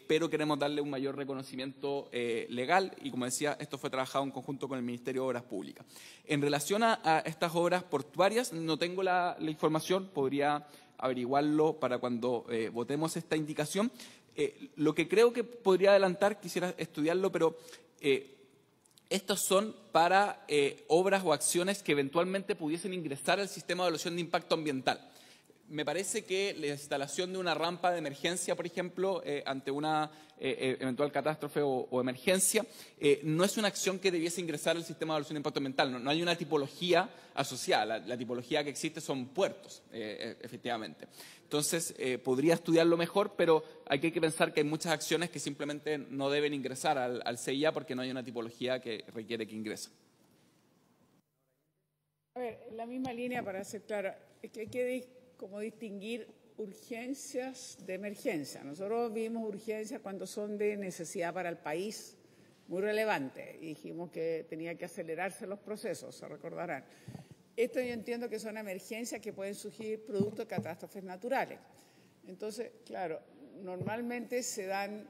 [SPEAKER 6] pero queremos darle un mayor reconocimiento legal y, como decía, esto fue trabajado en conjunto con el Ministerio de Obras Públicas. En relación a estas obras portuarias, no tengo la información, podría averiguarlo para cuando votemos esta indicación. Lo que creo que podría adelantar, quisiera estudiarlo, pero estos son para obras o acciones que eventualmente pudiesen ingresar al sistema de evaluación de impacto ambiental. Me parece que la instalación de una rampa de emergencia, por ejemplo, ante una eventual catástrofe o emergencia, no es una acción que debiese ingresar al sistema de evaluación de impacto ambiental. No hay una tipología asociada. La tipología que existe son puertos, efectivamente. Entonces, podría estudiarlo mejor, pero aquí hay que pensar que hay muchas acciones que simplemente no deben ingresar al CIA porque no hay una tipología que requiere que ingrese.
[SPEAKER 2] A ver, en la misma línea, para ser clara, es que hay que como distinguir urgencias de emergencia. Nosotros vimos urgencias cuando son de necesidad para el país, muy relevante, y dijimos que tenía que acelerarse los procesos, se recordarán. Esto yo entiendo que son emergencias que pueden surgir producto de catástrofes naturales. Entonces, claro, normalmente se dan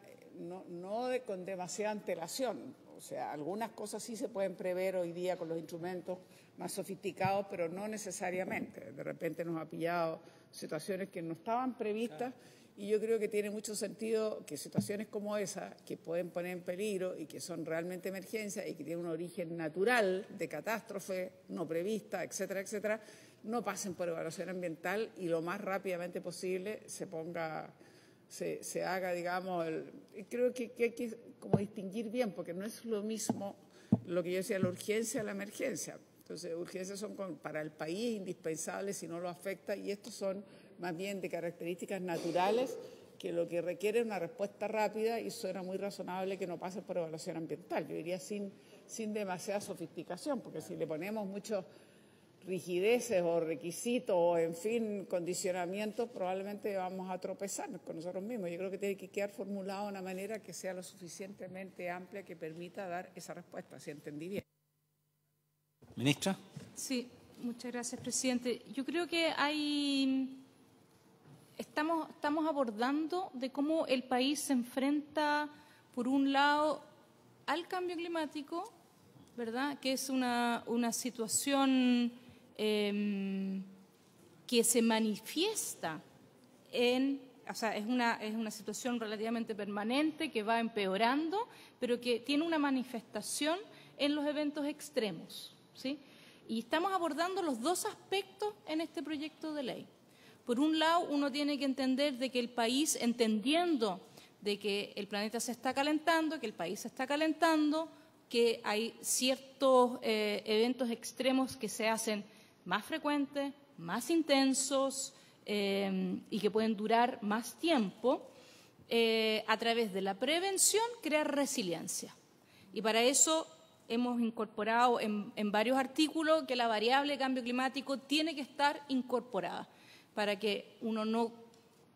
[SPEAKER 2] con demasiada antelación. O sea, algunas cosas sí se pueden prever hoy día con los instrumentos más sofisticados, pero no necesariamente. De repente nos ha pillado situaciones que no estaban previstas y yo creo que tiene mucho sentido que situaciones como esa, que pueden poner en peligro y que son realmente emergencias y que tienen un origen natural de catástrofe no prevista, etcétera, etcétera, no pasen por evaluación ambiental y lo más rápidamente posible se haga, digamos, creo que hay que como distinguir bien, porque no es lo mismo lo que yo decía, la urgencia a la emergencia. Entonces, urgencias son para el país indispensables si no lo afecta, y estos son más bien de características naturales que lo que requiere es una respuesta rápida y suena muy razonable que no pase por evaluación ambiental. Yo diría sin demasiada sofisticación, porque si le ponemos muchos rigideces o requisitos o, en fin, condicionamientos, probablemente vamos a tropezar con nosotros mismos. Yo creo que tiene que quedar formulado de una manera que sea lo suficientemente amplia que permita dar esa respuesta, si entendí bien.
[SPEAKER 1] Ministra.
[SPEAKER 5] Sí, muchas gracias, presidente. Yo creo que estamos abordando de cómo el país se enfrenta por un lado, al cambio climático, ¿verdad?, que es una situación que se manifiesta o sea, es una situación relativamente permanente que va empeorando, pero que tiene una manifestación en los eventos extremos, ¿sí? Y estamos abordando los dos aspectos en este proyecto de ley. Por un lado, uno tiene que entender de que el país, entendiendo de que el planeta se está calentando, que el país se está calentando, que hay ciertos eventos extremos que se hacen más frecuentes, más intensos y que pueden durar más tiempo, a través de la prevención, crear resiliencia. Y para eso hemos incorporado en varios artículos que la variable cambio climático tiene que estar incorporada para que uno no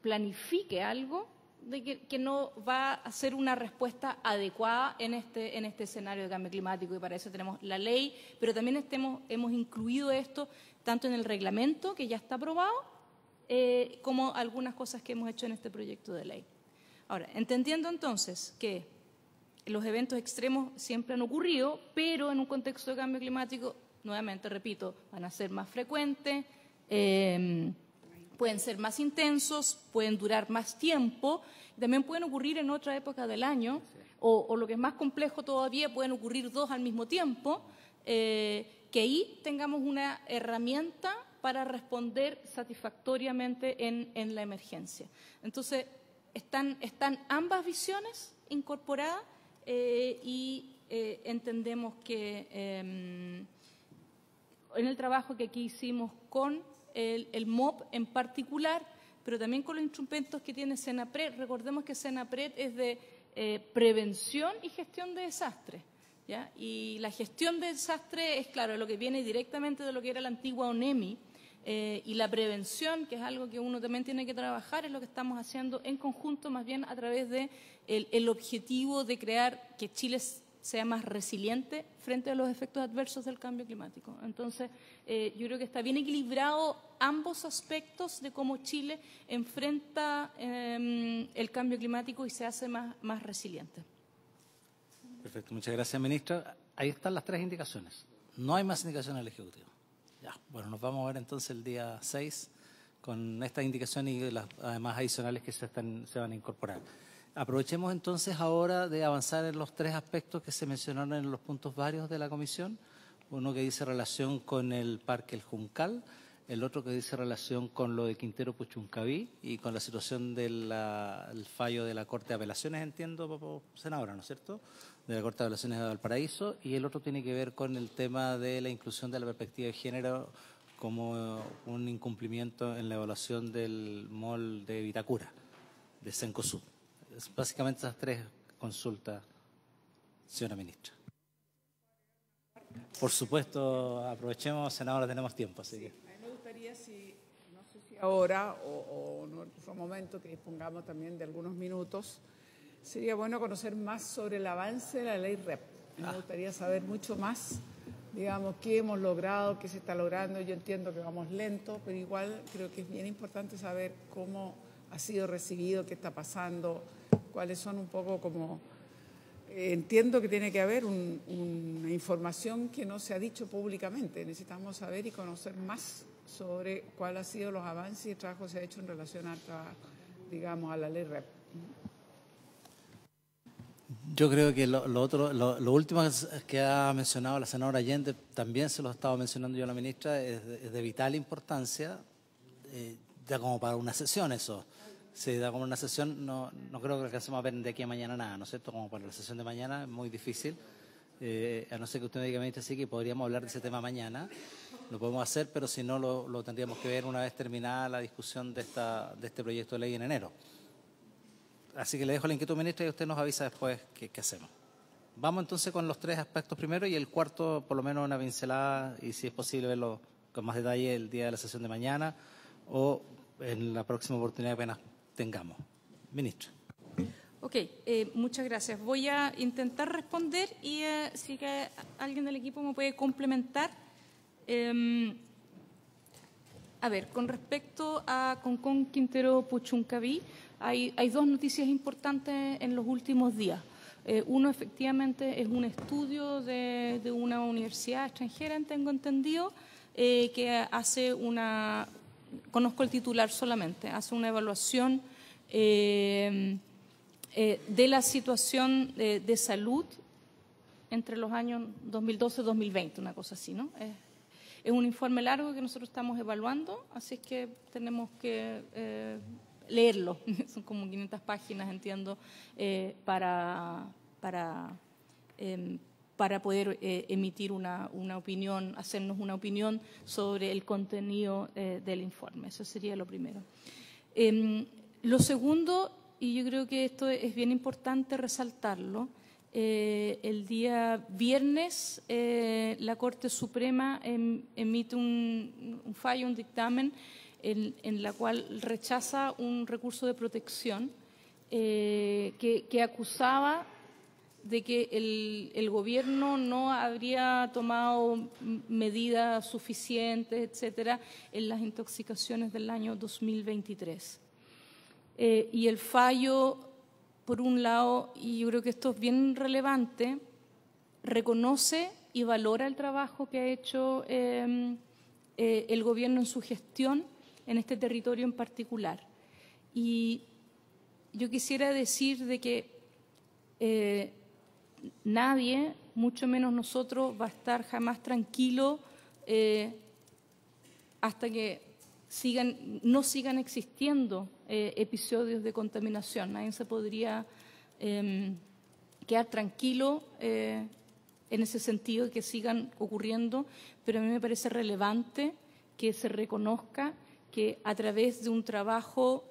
[SPEAKER 5] planifique algo de que no va a ser una respuesta adecuada en este escenario de cambio climático, y para eso tenemos la ley, pero también hemos incluido esto tanto en el reglamento, que ya está aprobado, como algunas cosas que hemos hecho en este proyecto de ley. Ahora, entendiendo entonces que los eventos extremos siempre han ocurrido, pero en un contexto de cambio climático, nuevamente repito, van a ser más frecuentes, pueden ser más intensos, pueden durar más tiempo, también pueden ocurrir en otra época del año, o lo que es más complejo todavía, pueden ocurrir dos al mismo tiempo, que ahí tengamos una herramienta para responder satisfactoriamente en la emergencia. Entonces, están ambas visiones incorporadas y entendemos que en el trabajo que aquí hicimos con el MOP en particular, pero también con los instrumentos que tiene Senapred. Recordemos que Senapred es de prevención y gestión de desastres, ¿ya? Y la gestión de desastres es, claro, lo que viene directamente de lo que era la antigua ONEMI, y la prevención, que es algo que uno también tiene que trabajar, es lo que estamos haciendo en conjunto, más bien a través de el objetivo de crear que Chile sea más resiliente frente a los efectos adversos del cambio climático. Entonces, yo creo que está bien equilibrado ambos aspectos de cómo Chile enfrenta el cambio climático y se hace más resiliente.
[SPEAKER 1] Perfecto, muchas gracias, ministra. Ahí están las tres indicaciones. No hay más indicaciones del Ejecutivo. Ya, bueno, nos vamos a ver entonces el día 6 con estas indicaciones y las además adicionales que se van a incorporar. Aprovechemos entonces ahora de avanzar en los tres aspectos que se mencionaron en los puntos varios de la comisión. Uno que dice relación con el Parque El Juncal, el otro que dice relación con lo de Quintero Puchuncaví y con la situación del fallo de la Corte de Apelaciones, entiendo, senadora, ¿no es cierto?, de la Corte de Apelaciones de Valparaíso, y el otro tiene que ver con el tema de la inclusión de la perspectiva de género como un incumplimiento en la evaluación del MOL de Vitacura, de Cencosud. Básicamente esas tres consultas, señora ministra. Por supuesto, aprovechemos, senadora, tenemos tiempo, así que.
[SPEAKER 2] A mí me gustaría, no sé si ahora o en otro momento que dispongamos también de algunos minutos, sería bueno conocer más sobre el avance de la ley REP. Me gustaría saber mucho más, digamos, qué hemos logrado, qué se está logrando. Yo entiendo que vamos lento, pero igual creo que es bien importante saber cómo ha sido recibido, qué está pasando, cuáles son un poco como... entiendo que tiene que haber una información que no se ha dicho públicamente. Necesitamos saber y conocer más sobre cuáles han sido los avances y el trabajo que se ha hecho en relación digamos, a la ley REP.
[SPEAKER 1] Yo creo que lo último que ha mencionado la senadora Allende, también se lo he estado mencionando yo a la ministra, es de vital importancia, ya como para una sesión eso. Si da como una sesión, no creo que alcancemos a ver de aquí a mañana nada, ¿no es cierto? Como para la sesión de mañana es muy difícil, a no ser que usted me diga, ministra, sí que podríamos hablar de ese tema mañana, lo podemos hacer, pero si no lo tendríamos que ver una vez terminada la discusión de este proyecto de ley en enero. Así que le dejo la inquietud, ministra, y usted nos avisa después qué hacemos. Vamos entonces con los tres aspectos primero y el cuarto, por lo menos una pincelada, y si es posible verlo con más detalle el día de la sesión de mañana o en la próxima oportunidad que apenas tengamos. Ministra.
[SPEAKER 5] Ok, muchas gracias. Voy a intentar responder y si que alguien del equipo me puede complementar. A ver, con respecto a Concón Quintero Puchuncaví, hay dos noticias importantes en los últimos días. Uno, efectivamente, es un estudio de una universidad extranjera, tengo entendido, que hace una... Conozco el titular solamente, hace una evaluación de la situación de salud entre los años 2012 y 2020, una cosa así, ¿no? Es un informe largo que nosotros estamos evaluando, así es que tenemos que leerlo. Son como 500 páginas, entiendo, para poder emitir una opinión, hacernos una opinión sobre el contenido del informe. Eso sería lo primero. Lo segundo, y yo creo que esto es bien importante resaltarlo, el día viernes la Corte Suprema emite un fallo, un dictamen, en la cual rechaza un recurso de protección que acusaba de que el gobierno no habría tomado medidas suficientes, etcétera, en las intoxicaciones del año 2023. Y el fallo, por un lado, y yo creo que esto es bien relevante, reconoce y valora el trabajo que ha hecho el gobierno en su gestión en este territorio en particular. Y yo quisiera decir de que nadie, mucho menos nosotros, va a estar jamás tranquilo hasta que no sigan existiendo episodios de contaminación. Nadie se podría quedar tranquilo en ese sentido, que sigan ocurriendo, pero a mí me parece relevante que se reconozca que a través de un trabajo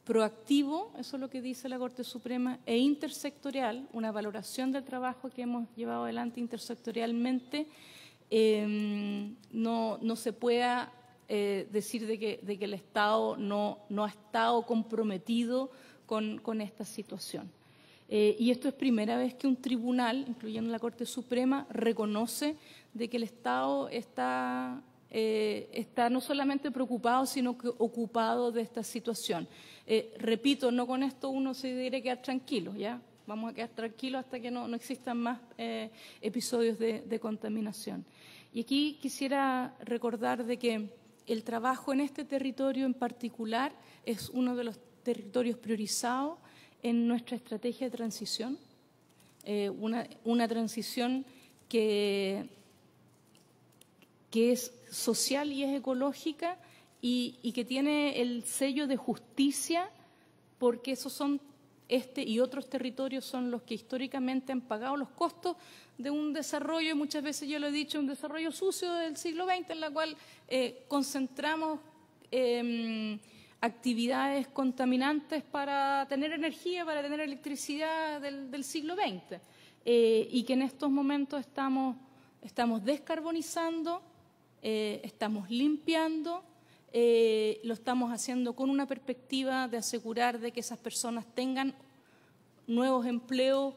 [SPEAKER 5] proactivo, eso es lo que dice la Corte Suprema, e intersectorial, una valoración del trabajo que hemos llevado adelante intersectorialmente, no se pueda decir de que el Estado no ha estado comprometido con esta situación. Y esto es primera vez que un tribunal, incluyendo la Corte Suprema, reconoce de que el Estado está no solamente preocupado, sino que ocupado de esta situación. Repito, no con esto uno se debería quedar tranquilo, ¿ya? Vamos a quedar tranquilos hasta que no existan más episodios de contaminación. Y aquí quisiera recordar de que el trabajo en este territorio en particular es uno de los territorios priorizados en nuestra estrategia de transición, una transición que es social y es ecológica y que tiene el sello de justicia, porque esos son, este y otros territorios son los que históricamente han pagado los costos de un desarrollo, y muchas veces yo lo he dicho, un desarrollo sucio del siglo XX, en la cual concentramos actividades contaminantes para tener energía, para tener electricidad del siglo XX, y que en estos momentos estamos descarbonizando, estamos limpiando, lo estamos haciendo con una perspectiva de asegurar de que esas personas tengan nuevos empleos,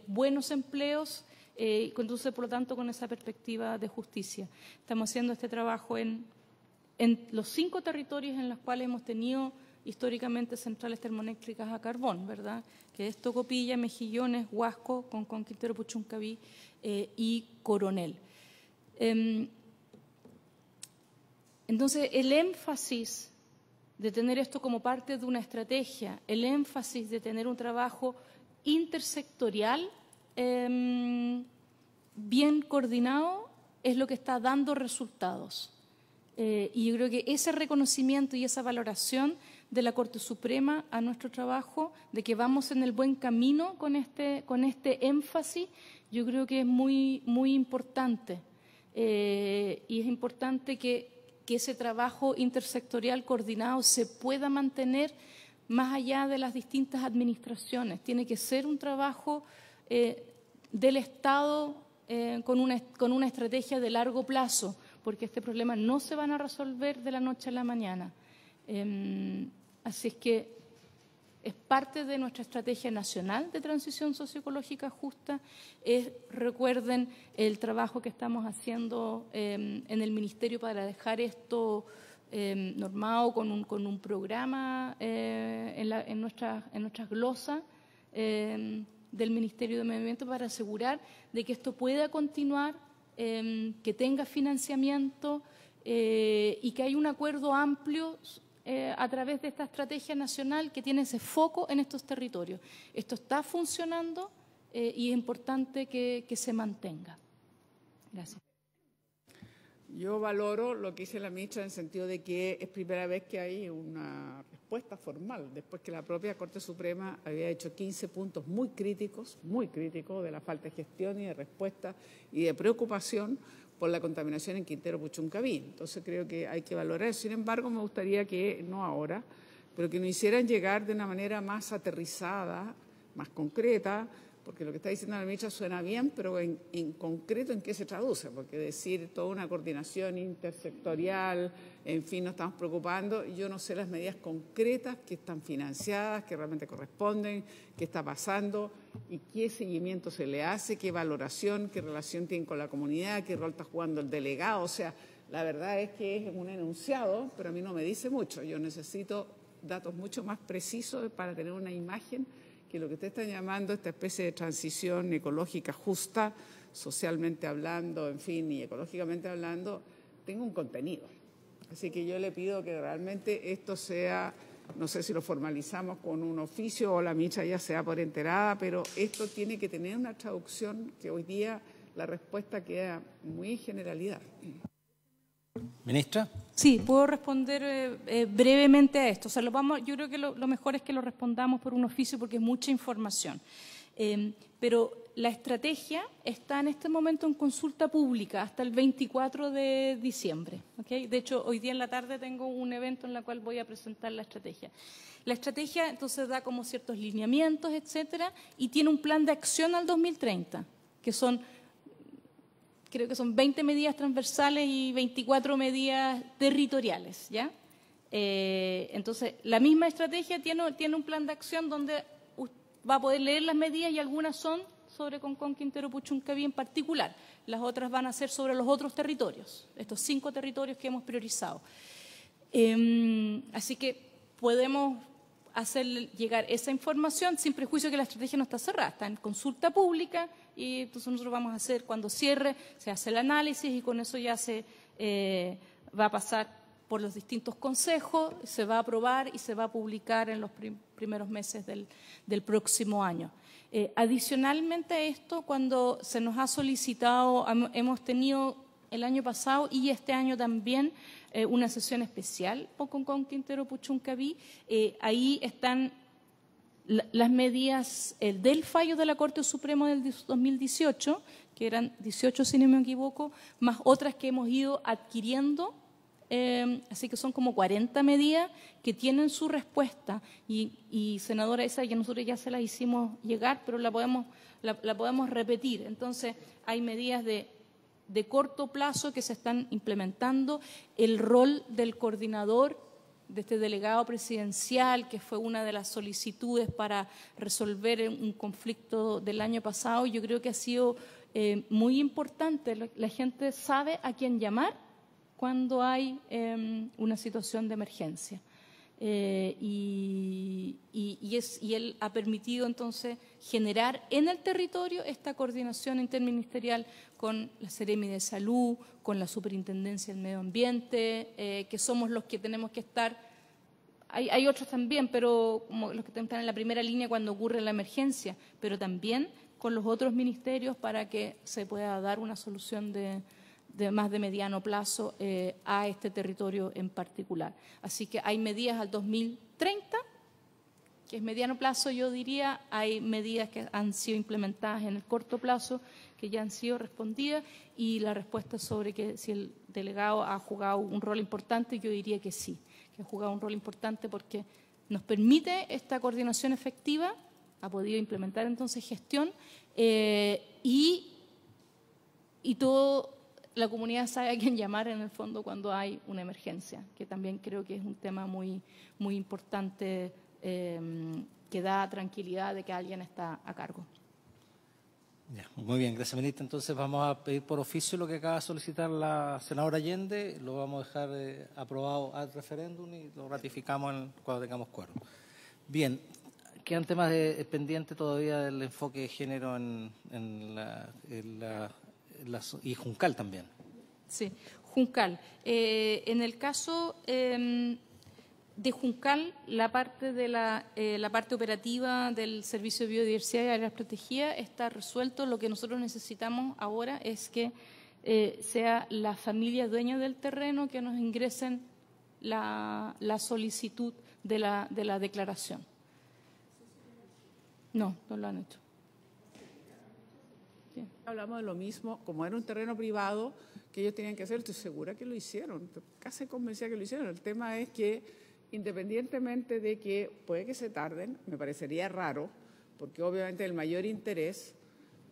[SPEAKER 5] buenos empleos, entonces, por lo tanto, con esa perspectiva de justicia. Estamos haciendo este trabajo en los 5 territorios en los cuales hemos tenido históricamente centrales termoeléctricas a carbón, ¿verdad? Que es Tocopilla, Mejillones, Huasco, Concón, Quintero Puchuncaví y Coronel. Entonces, el énfasis de tener esto como parte de una estrategia, el énfasis de tener un trabajo intersectorial bien coordinado, es lo que está dando resultados. Y yo creo que ese reconocimiento y esa valoración de la Corte Suprema a nuestro trabajo, de que vamos en el buen camino con este énfasis, yo creo que es muy, muy importante. Y es importante que ese trabajo intersectorial coordinado se pueda mantener más allá de las distintas administraciones. Tiene que ser un trabajo del Estado con una estrategia de largo plazo, porque este problema no se van a resolver de la noche a la mañana. Así es que es parte de nuestra estrategia nacional de transición socioecológica justa. Recuerden el trabajo que estamos haciendo en el Ministerio para dejar esto normado con un programa en nuestras glosas, del Ministerio de Medio Ambiente para asegurar de que esto pueda continuar, que tenga financiamiento y que haya un acuerdo amplio a través de esta estrategia nacional que tiene ese foco en estos territorios. Esto está funcionando y es importante que se mantenga. Gracias.
[SPEAKER 2] Yo valoro lo que dice la ministra en el sentido de que es primera vez que hay una respuesta formal, después que la propia Corte Suprema había hecho 15 puntos muy críticos de la falta de gestión y de respuesta y de preocupación por la contaminación en Quintero Puchuncaví. Entonces creo que hay que valorar eso. Sin embargo, me gustaría que, no ahora, pero que nos hicieran llegar de una manera más aterrizada, más concreta, porque lo que está diciendo la ministra suena bien, pero en concreto, ¿en qué se traduce? Porque decir toda una coordinación intersectorial, en fin, nos estamos preocupando, y yo no sé las medidas concretas que están financiadas, que realmente corresponden, qué está pasando y qué seguimiento se le hace, qué valoración, qué relación tienen con la comunidad, qué rol está jugando el delegado. O sea, la verdad es que es un enunciado, pero a mí no me dice mucho. Yo necesito datos mucho más precisos para tener una imagen que lo que usted está llamando esta especie de transición ecológica justa, socialmente hablando, en fin, y ecológicamente hablando, tenga un contenido. Así que yo le pido que realmente esto sea, no sé si lo formalizamos con un oficio o la ministra ya sea por enterada, pero esto tiene que tener una traducción que hoy día la respuesta queda muy en generalidad.
[SPEAKER 1] Ministra.
[SPEAKER 5] Sí, puedo responder brevemente a esto. O sea, yo creo que lo mejor es que lo respondamos por un oficio porque es mucha información. Pero la estrategia está en este momento en consulta pública hasta el 24 de diciembre. ¿Okay? De hecho, hoy día en la tarde tengo un evento en el cual voy a presentar la estrategia. La estrategia entonces da como ciertos lineamientos, etcétera, y tiene un plan de acción al 2030, que creo que son 20 medidas transversales y 24 medidas territoriales, ¿ya? Entonces, la misma estrategia tiene un plan de acción donde va a poder leer las medidas y algunas son sobre Concón, Quintero, Puchuncaví en particular. Las otras van a ser sobre los otros territorios, estos 5 territorios que hemos priorizado. Así que podemos hacer llegar esa información sin prejuicio que la estrategia no está cerrada, está en consulta pública y entonces nosotros vamos a hacer, cuando cierre, se hace el análisis y con eso ya se va a pasar por los distintos consejos, se va a aprobar y se va a publicar en los primeros meses del próximo año. Adicionalmente a esto, cuando se nos ha solicitado, hemos tenido el año pasado y este año también una sesión especial con Quintero Puchuncaví. Ahí están las medidas del fallo de la Corte Suprema del 2018, que eran 18 si no me equivoco, más otras que hemos ido adquiriendo. Así que son como 40 medidas que tienen su respuesta y senadora, esa que nosotros ya se la hicimos llegar, pero la podemos repetir. Entonces hay medidas de corto plazo que se están implementando, el rol del coordinador, de este delegado presidencial, que fue una de las solicitudes para resolver un conflicto del año pasado, yo creo que ha sido muy importante. La gente sabe a quién llamar cuando hay una situación de emergencia. Y él ha permitido entonces generar en el territorio esta coordinación interministerial con la Seremi de Salud, con la Superintendencia del Medio Ambiente, que somos los que tenemos que estar, hay otros también, pero como los que están en la primera línea cuando ocurre la emergencia, pero también con los otros ministerios para que se pueda dar una solución de más de mediano plazo a este territorio en particular. Así que hay medidas al 2030, que es mediano plazo, yo diría, hay medidas que han sido implementadas en el corto plazo, que ya han sido respondidas, y la respuesta sobre que si el delegado ha jugado un rol importante, yo diría que sí, que ha jugado un rol importante porque nos permite esta coordinación efectiva, ha podido implementar entonces gestión y todo. La comunidad sabe a quién llamar en el fondo cuando hay una emergencia, que también creo que es un tema muy, muy importante que da tranquilidad de que alguien está a cargo.
[SPEAKER 1] Ya, muy bien, gracias, ministra. Entonces vamos a pedir por oficio lo que acaba de solicitar la senadora Allende, lo vamos a dejar aprobado al referéndum y lo ratificamos cuando tengamos quórum. Bien, quedan temas pendientes todavía del enfoque de género y Juncal también.
[SPEAKER 5] Sí, Juncal. En el caso de Juncal, la parte de la parte operativa del Servicio de Biodiversidad y Áreas Protegidas está resuelto. Lo que nosotros necesitamos ahora es que sea la familia dueña del terreno que nos ingresen la solicitud de la declaración. No lo han hecho. Sí.
[SPEAKER 2] Hablamos de lo mismo, como era un terreno privado que ellos tenían que hacer, estoy segura que lo hicieron, casi convencida que lo hicieron. El tema es que, independientemente de que puede que se tarden, me parecería raro, porque obviamente el mayor interés,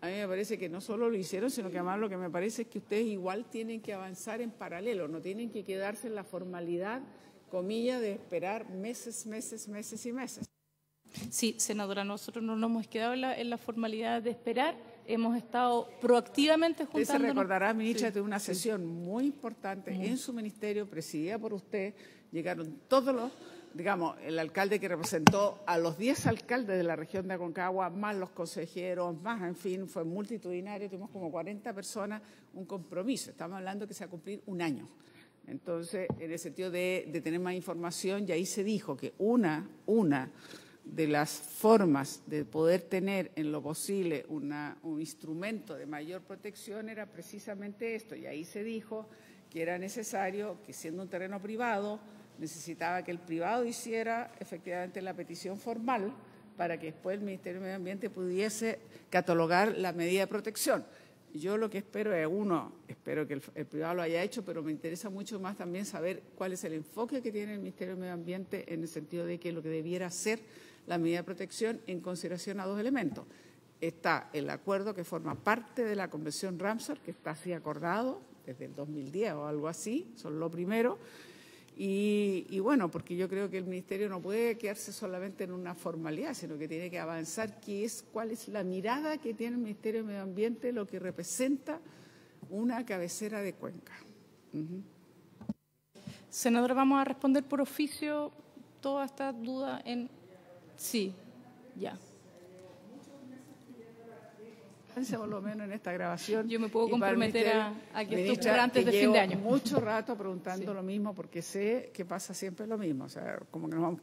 [SPEAKER 2] a mí me parece que no solo lo hicieron, sino que además lo que me parece es que ustedes igual tienen que avanzar en paralelo, no tienen que quedarse en la formalidad, comillas, de esperar meses y meses.
[SPEAKER 5] Sí, senadora, nosotros no nos hemos quedado en la formalidad de esperar, hemos estado proactivamente juntándonos.
[SPEAKER 2] Usted se recordará, ministra,
[SPEAKER 5] Sí,
[SPEAKER 2] de una sesión muy importante en su ministerio, presidida por usted, llegaron todos los, digamos, el alcalde que representó a los 10 alcaldes de la región de Aconcagua, más los consejeros, más, en fin, fue multitudinario, tuvimos como 40 personas, un compromiso. Estamos hablando que se va a cumplir un año. Entonces, en el sentido de tener más información, y ahí se dijo que una de las formas de poder tener en lo posible un instrumento de mayor protección era precisamente esto, y ahí se dijo que era necesario que, siendo un terreno privado, necesitaba que el privado hiciera efectivamente la petición formal para que después el Ministerio de Medio Ambiente pudiese catalogar la medida de protección. Yo lo que espero es, espero que el privado lo haya hecho, pero me interesa mucho más también saber cuál es el enfoque que tiene el Ministerio de Medio Ambiente en el sentido de que lo que debiera ser la medida de protección en consideración a dos elementos. Está el acuerdo que forma parte de la Convención Ramsar, que está así acordado desde el 2010 o algo así, son lo primero. Y bueno, porque yo creo que el Ministerio no puede quedarse solamente en una formalidad, sino que tiene que avanzar cuál es la mirada que tiene el Ministerio de Medio Ambiente, lo que representa una cabecera de cuenca.
[SPEAKER 5] Senadora, vamos a responder por oficio toda esta duda en... Sí, ya.
[SPEAKER 2] Por lo menos en esta grabación.
[SPEAKER 5] Yo me puedo comprometer a que esto ocurra antes de fin de año.
[SPEAKER 2] Mucho rato preguntando lo mismo, porque sé que pasa siempre lo mismo. O sea, como que nos vamos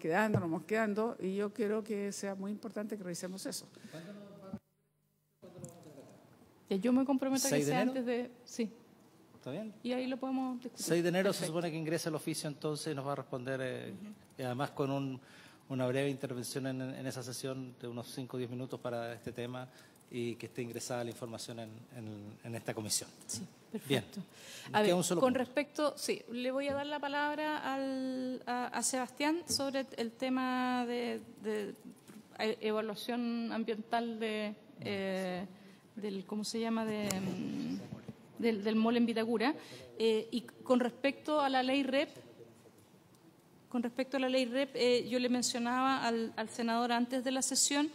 [SPEAKER 2] quedando, y yo creo que sea muy importante que revisemos eso.
[SPEAKER 5] Yo me comprometo a que sea
[SPEAKER 1] enero?
[SPEAKER 5] antes de... Sí.
[SPEAKER 1] ¿Está bien?
[SPEAKER 5] Y ahí lo podemos discutir.
[SPEAKER 1] 6 de enero se supone que ingresa el oficio, entonces nos va a responder, y además con una breve intervención en esa sesión de unos 5 o 10 minutos para este tema, y que esté ingresada la información en esta comisión.
[SPEAKER 5] Sí, perfecto.
[SPEAKER 1] Bien.
[SPEAKER 5] A ver,
[SPEAKER 1] con
[SPEAKER 5] punto. Respecto, sí, le voy a dar la palabra a Sebastián sobre el tema de evaluación ambiental del ¿cómo se llama? Del mall en Vitacura. Y con respecto a la ley REP, yo le mencionaba al senador antes de la sesión.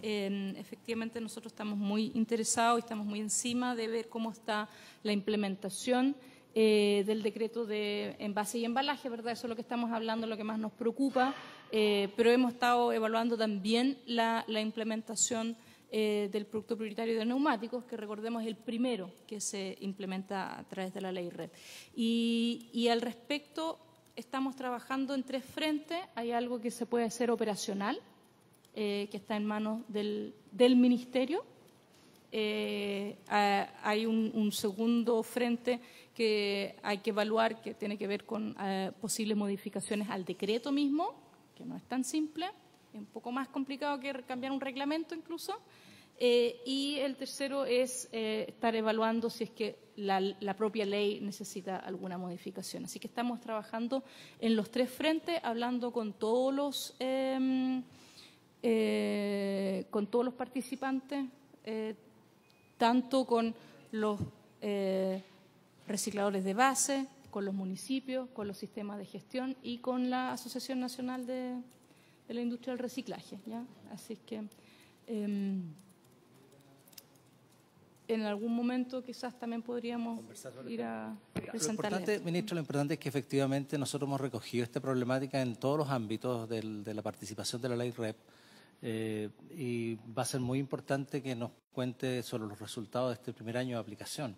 [SPEAKER 5] Efectivamente, nosotros estamos muy interesados y estamos muy encima de ver cómo está la implementación del decreto de envase y embalaje, ¿verdad? Eso es lo que estamos hablando, lo que más nos preocupa, pero hemos estado evaluando también la implementación del producto prioritario de neumáticos, que recordemos es el primero que se implementa a través de la ley REP. Y al respecto, estamos trabajando en 3 frentes. Hay algo que se puede hacer operacional, que está en manos del Ministerio. Hay un segundo frente que hay que evaluar, que tiene que ver con posibles modificaciones al decreto mismo, que no es tan simple, es un poco más complicado que cambiar un reglamento incluso. Y el tercero es estar evaluando si es que la propia ley necesita alguna modificación. Así que estamos trabajando en los 3 frentes, hablando con todos los participantes, tanto con los recicladores de base, con los municipios, con los sistemas de gestión y con la Asociación Nacional de la Industria del Reciclaje, ¿ya? Así que en algún momento quizás también podríamos ir a presentarle.
[SPEAKER 1] Lo importante, ministro, lo importante es que efectivamente nosotros hemos recogido esta problemática en todos los ámbitos de la participación de la ley REP. Y va a ser muy importante que nos cuente sobre los resultados de este primer año de aplicación,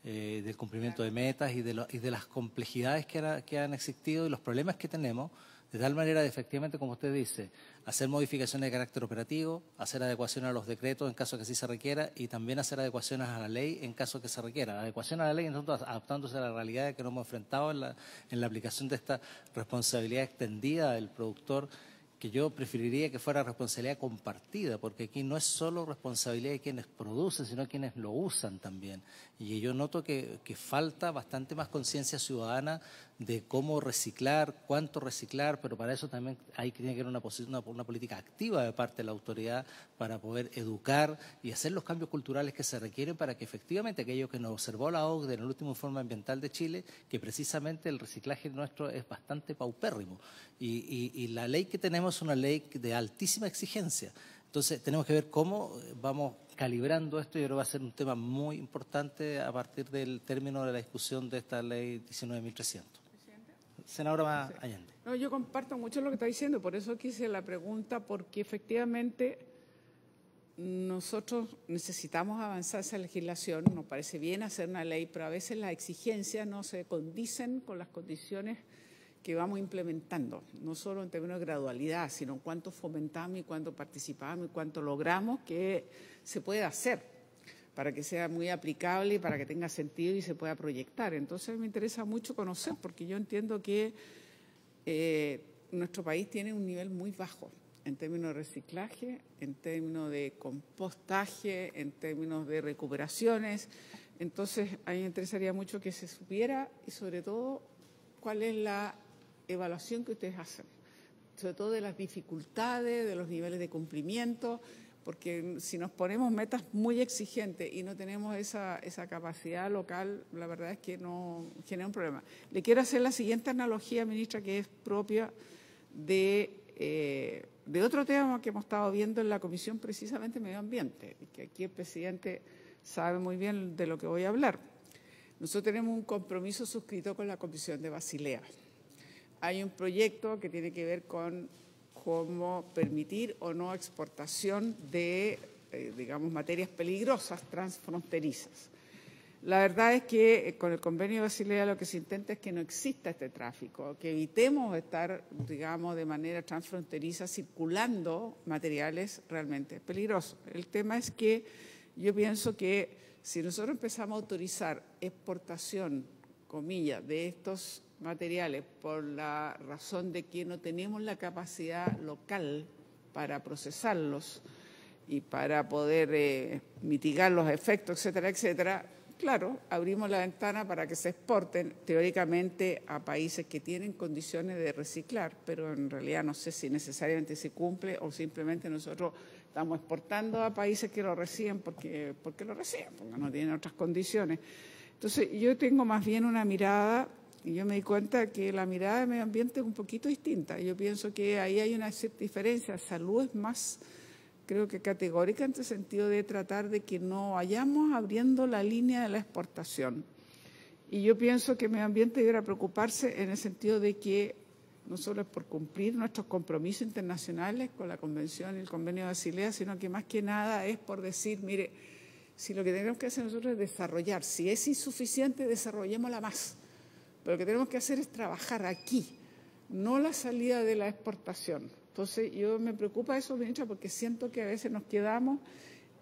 [SPEAKER 1] del cumplimiento de metas y de las complejidades que han existido y los problemas que tenemos, de tal manera de efectivamente, como usted dice, hacer modificaciones de carácter operativo, hacer adecuaciones a los decretos en caso que así se requiera y también hacer adecuaciones a la ley en caso que se requiera. Adecuación a la ley, entonces, adaptándose a la realidad que nos hemos enfrentado en la aplicación de esta responsabilidad extendida del productor, que yo preferiría que fuera responsabilidad compartida, porque aquí no es solo responsabilidad de quienes producen, sino de quienes lo usan también. Y yo noto que falta bastante más conciencia ciudadana de cómo reciclar, cuánto reciclar, pero para eso también tiene que haber una política activa de parte de la autoridad para poder educar y hacer los cambios culturales que se requieren para que efectivamente aquello que nos observó la OCDE en el último informe ambiental de Chile, que precisamente el reciclaje nuestro es bastante paupérrimo. Y la ley que tenemos es una ley de altísima exigencia. Entonces tenemos que ver cómo vamos calibrando esto. Yo creo que va a ser un tema muy importante a partir del término de la discusión de esta ley 19.300. Senadora Allende.
[SPEAKER 2] No, yo comparto mucho lo que está diciendo, por eso quise la pregunta, porque efectivamente nosotros necesitamos avanzar esa legislación, nos parece bien hacer una ley, pero a veces las exigencias no se condicen con las condiciones que vamos implementando, no solo en términos de gradualidad, sino en cuánto fomentamos y cuánto participamos y cuánto logramos que se pueda hacer para que sea muy aplicable y para que tenga sentido y se pueda proyectar. Entonces me interesa mucho conocer, porque yo entiendo que nuestro país tiene un nivel muy bajo en términos de reciclaje, en términos de compostaje, en términos de recuperaciones. Entonces a mí me interesaría mucho que se supiera y sobre todo cuál es la evaluación que ustedes hacen, sobre todo de las dificultades, de los niveles de cumplimiento, porque si nos ponemos metas muy exigentes y no tenemos esa capacidad local, la verdad es que no genera un problema. Le quiero hacer la siguiente analogía, ministra, que es propia de otro tema que hemos estado viendo en la Comisión, precisamente Medio Ambiente, y que aquí el presidente sabe muy bien de lo que voy a hablar. Nosotros tenemos un compromiso suscrito con la Comisión de Basilea. Hay un proyecto que tiene que ver con cómo permitir o no exportación de, digamos, materias peligrosas transfronterizas. La verdad es que con el convenio de Basilea lo que se intenta es que no exista este tráfico, que evitemos estar, digamos, de manera transfronteriza circulando materiales realmente peligrosos. El tema es que yo pienso que si nosotros empezamos a autorizar exportación, comillas, de estos materiales por la razón de que no tenemos la capacidad local para procesarlos y para poder mitigar los efectos, etcétera, etcétera, claro, abrimos la ventana para que se exporten teóricamente a países que tienen condiciones de reciclar, pero en realidad no sé si necesariamente se cumple o simplemente nosotros estamos exportando a países que lo reciben porque lo reciben, porque no tienen otras condiciones. Entonces, yo tengo más bien una mirada, y yo me di cuenta que la mirada de medio ambiente es un poquito distinta. Yo pienso que ahí hay una cierta diferencia. Salud es más, creo que categórica en el sentido de tratar de que no vayamos abriendo la línea de la exportación. Y yo pienso que medio ambiente debería preocuparse en el sentido de que no solo es por cumplir nuestros compromisos internacionales con la Convención y el Convenio de Basilea, sino que más que nada es por decir, mire, si lo que tenemos que hacer nosotros es desarrollar, si es insuficiente, desarrollémosla más. Pero lo que tenemos que hacer es trabajar aquí, no la salida de la exportación. Entonces, yo me preocupa eso, ministra, porque siento que a veces nos quedamos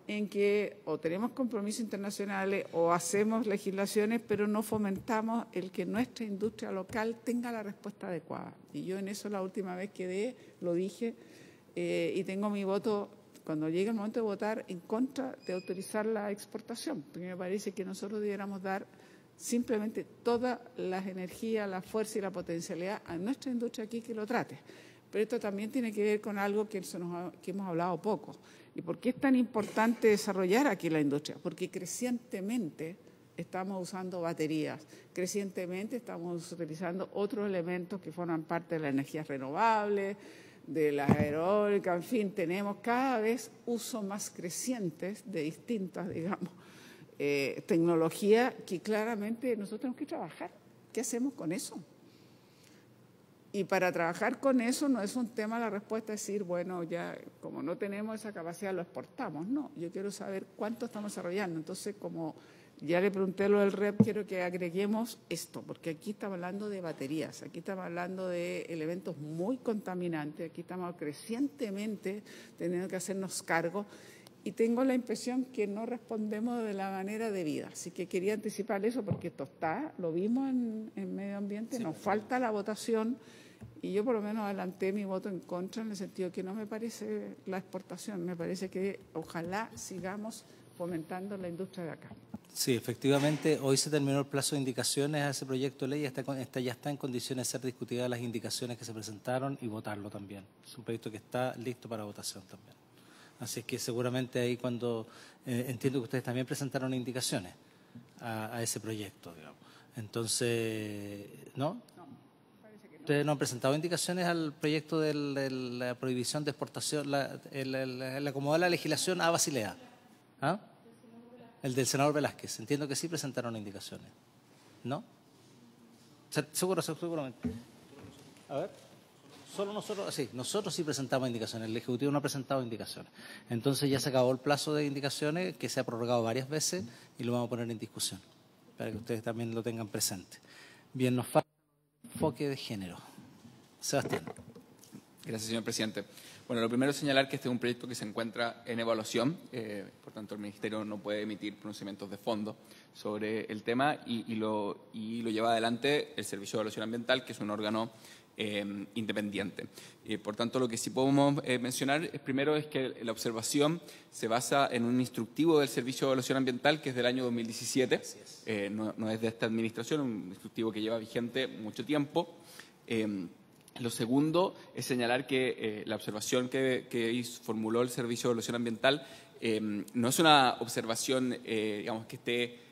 [SPEAKER 2] en que o tenemos compromisos internacionales o hacemos legislaciones, pero no fomentamos el que nuestra industria local tenga la respuesta adecuada. Y yo en eso la última vez quedé, lo dije, y tengo mi voto, cuando llegue el momento de votar, en contra de autorizar la exportación, porque me parece que nosotros debiéramos dar simplemente todas las energías, la fuerza y la potencialidad a nuestra industria aquí que lo trate. Pero esto también tiene que ver con algo que hemos hablado poco. ¿Y por qué es tan importante desarrollar aquí la industria? Porque crecientemente estamos usando baterías, crecientemente estamos utilizando otros elementos que forman parte de las energías renovables, de la aerólica, en fin, tenemos cada vez usos más crecientes de distintas, digamos, tecnología que claramente nosotros tenemos que trabajar. ¿Qué hacemos con eso? Y para trabajar con eso no es un tema la respuesta decir, bueno, ya como no tenemos esa capacidad lo exportamos. No, yo quiero saber cuánto estamos desarrollando. Entonces, como ya le pregunté lo del REP, quiero que agreguemos esto, porque aquí estamos hablando de baterías, aquí estamos hablando de elementos muy contaminantes, aquí estamos crecientemente teniendo que hacernos cargo y tengo la impresión que no respondemos de la manera debida. Así que quería anticipar eso porque esto está, lo vimos en medio ambiente, nos falta la votación y yo por lo menos adelanté mi voto en contra en el sentido que no me parece la exportación, me parece que ojalá sigamos fomentando la industria de acá.
[SPEAKER 1] Sí, efectivamente, hoy se terminó el plazo de indicaciones a ese proyecto de ley, ya está en condiciones de ser discutidas las indicaciones que se presentaron y votarlo también. Es un proyecto que está listo para votación también. Así es que seguramente ahí cuando, entiendo que ustedes también presentaron indicaciones a ese proyecto, digamos. Entonces, ¿no? ¿Ustedes no han presentado indicaciones al proyecto de la prohibición de exportación, el acomodar la legislación a Basilea? ¿Ah? El del senador Velázquez. Entiendo que sí presentaron indicaciones. ¿No? Seguramente. A ver. Solo nosotros, sí, nosotros sí presentamos indicaciones. El Ejecutivo no ha presentado indicaciones. Entonces ya se acabó el plazo de indicaciones que se ha prorrogado varias veces y lo vamos a poner en discusión para que ustedes también lo tengan presente. Bien, nos falta enfoque de género. Sebastián.
[SPEAKER 6] Gracias, señor presidente. Bueno, lo primero es señalar que este es un proyecto que se encuentra en evaluación, por tanto el Ministerio no puede emitir pronunciamientos de fondo sobre el tema y lo lleva adelante el Servicio de Evaluación Ambiental, que es un órgano independiente. Por tanto, lo que sí podemos mencionar primero es que la observación se basa en un instructivo del Servicio de Evaluación Ambiental que es del año 2017, no es de esta administración, un instructivo que lleva vigente mucho tiempo. Lo segundo es señalar que la observación que formuló el Servicio de Evaluación Ambiental no es una observación digamos, que esté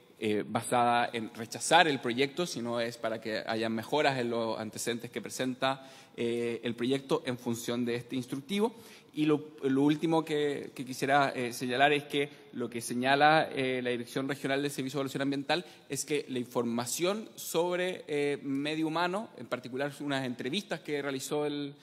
[SPEAKER 6] basada en rechazar el proyecto, sino es para que haya mejoras en los antecedentes que presenta el proyecto en función de este instructivo. Y lo último que quisiera señalar es que lo que señala la Dirección Regional del Servicio de Evaluación Ambiental es que la información sobre medio humano, en particular unas entrevistas que realizó el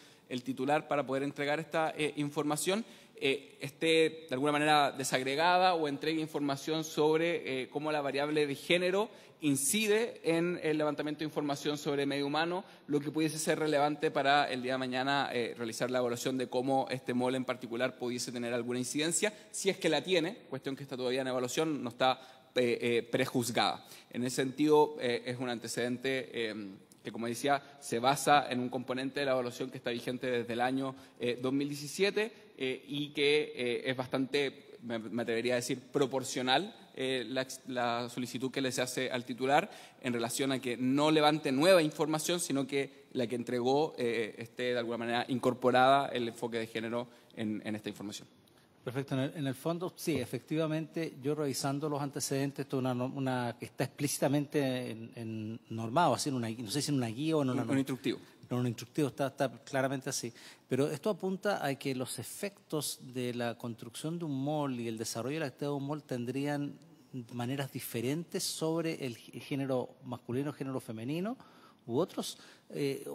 [SPEAKER 6] titular para poder entregar esta información, esté de alguna manera desagregada o entregue información sobre cómo la variable de género incide en el levantamiento de información sobre medio humano, lo que pudiese ser relevante para el día de mañana realizar la evaluación de cómo este MOL en particular pudiese tener alguna incidencia, si es que la tiene, cuestión que está todavía en evaluación, no está prejuzgada. En ese sentido, es un antecedente que, como decía, se basa en un componente de la evaluación que está vigente desde el año 2017 y que es bastante, me atrevería a decir, proporcional la solicitud que le se hace al titular en relación a que no levante nueva información, sino que la que entregó esté de alguna manera incorporada el enfoque de género en esta información.
[SPEAKER 1] Perfecto. En el fondo, sí, efectivamente, yo revisando los antecedentes, esto es una que está explícitamente normado, así no sé si en una guía o en
[SPEAKER 6] un instructivo.
[SPEAKER 1] No, un instructivo está claramente así. Pero esto apunta a que los efectos de la construcción de un mall y el desarrollo de la actividad de un mall tendrían maneras diferentes sobre el género masculino, género femenino u otros,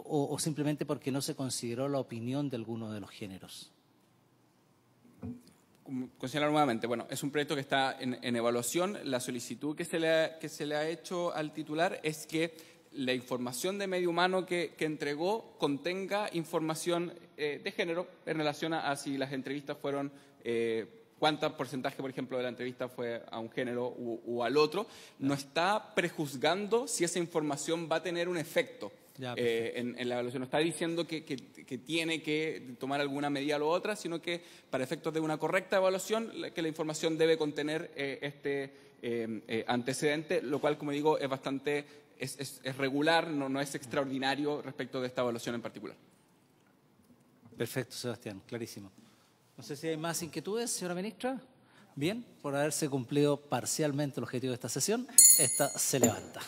[SPEAKER 1] o simplemente porque no se consideró la opinión de alguno de los géneros.
[SPEAKER 6] Considerar nuevamente, bueno, es un proyecto que está en evaluación. La solicitud que se le ha hecho al titular es que la información de medio humano que entregó contenga información de género en relación a si las entrevistas fueron, cuánto porcentaje, por ejemplo, de la entrevista fue a un género o al otro. No está prejuzgando si esa información va a tener un efecto. En la evaluación no está diciendo que tiene que tomar alguna medida o otra, sino que para efectos de una correcta evaluación, que la información debe contener este antecedente, lo cual, como digo, es bastante es regular, no es extraordinario respecto de esta evaluación en particular.
[SPEAKER 1] Perfecto, Sebastián, clarísimo. No sé si hay más inquietudes, señora ministra. Bien, por haberse cumplido parcialmente el objetivo de esta sesión, esta se levanta.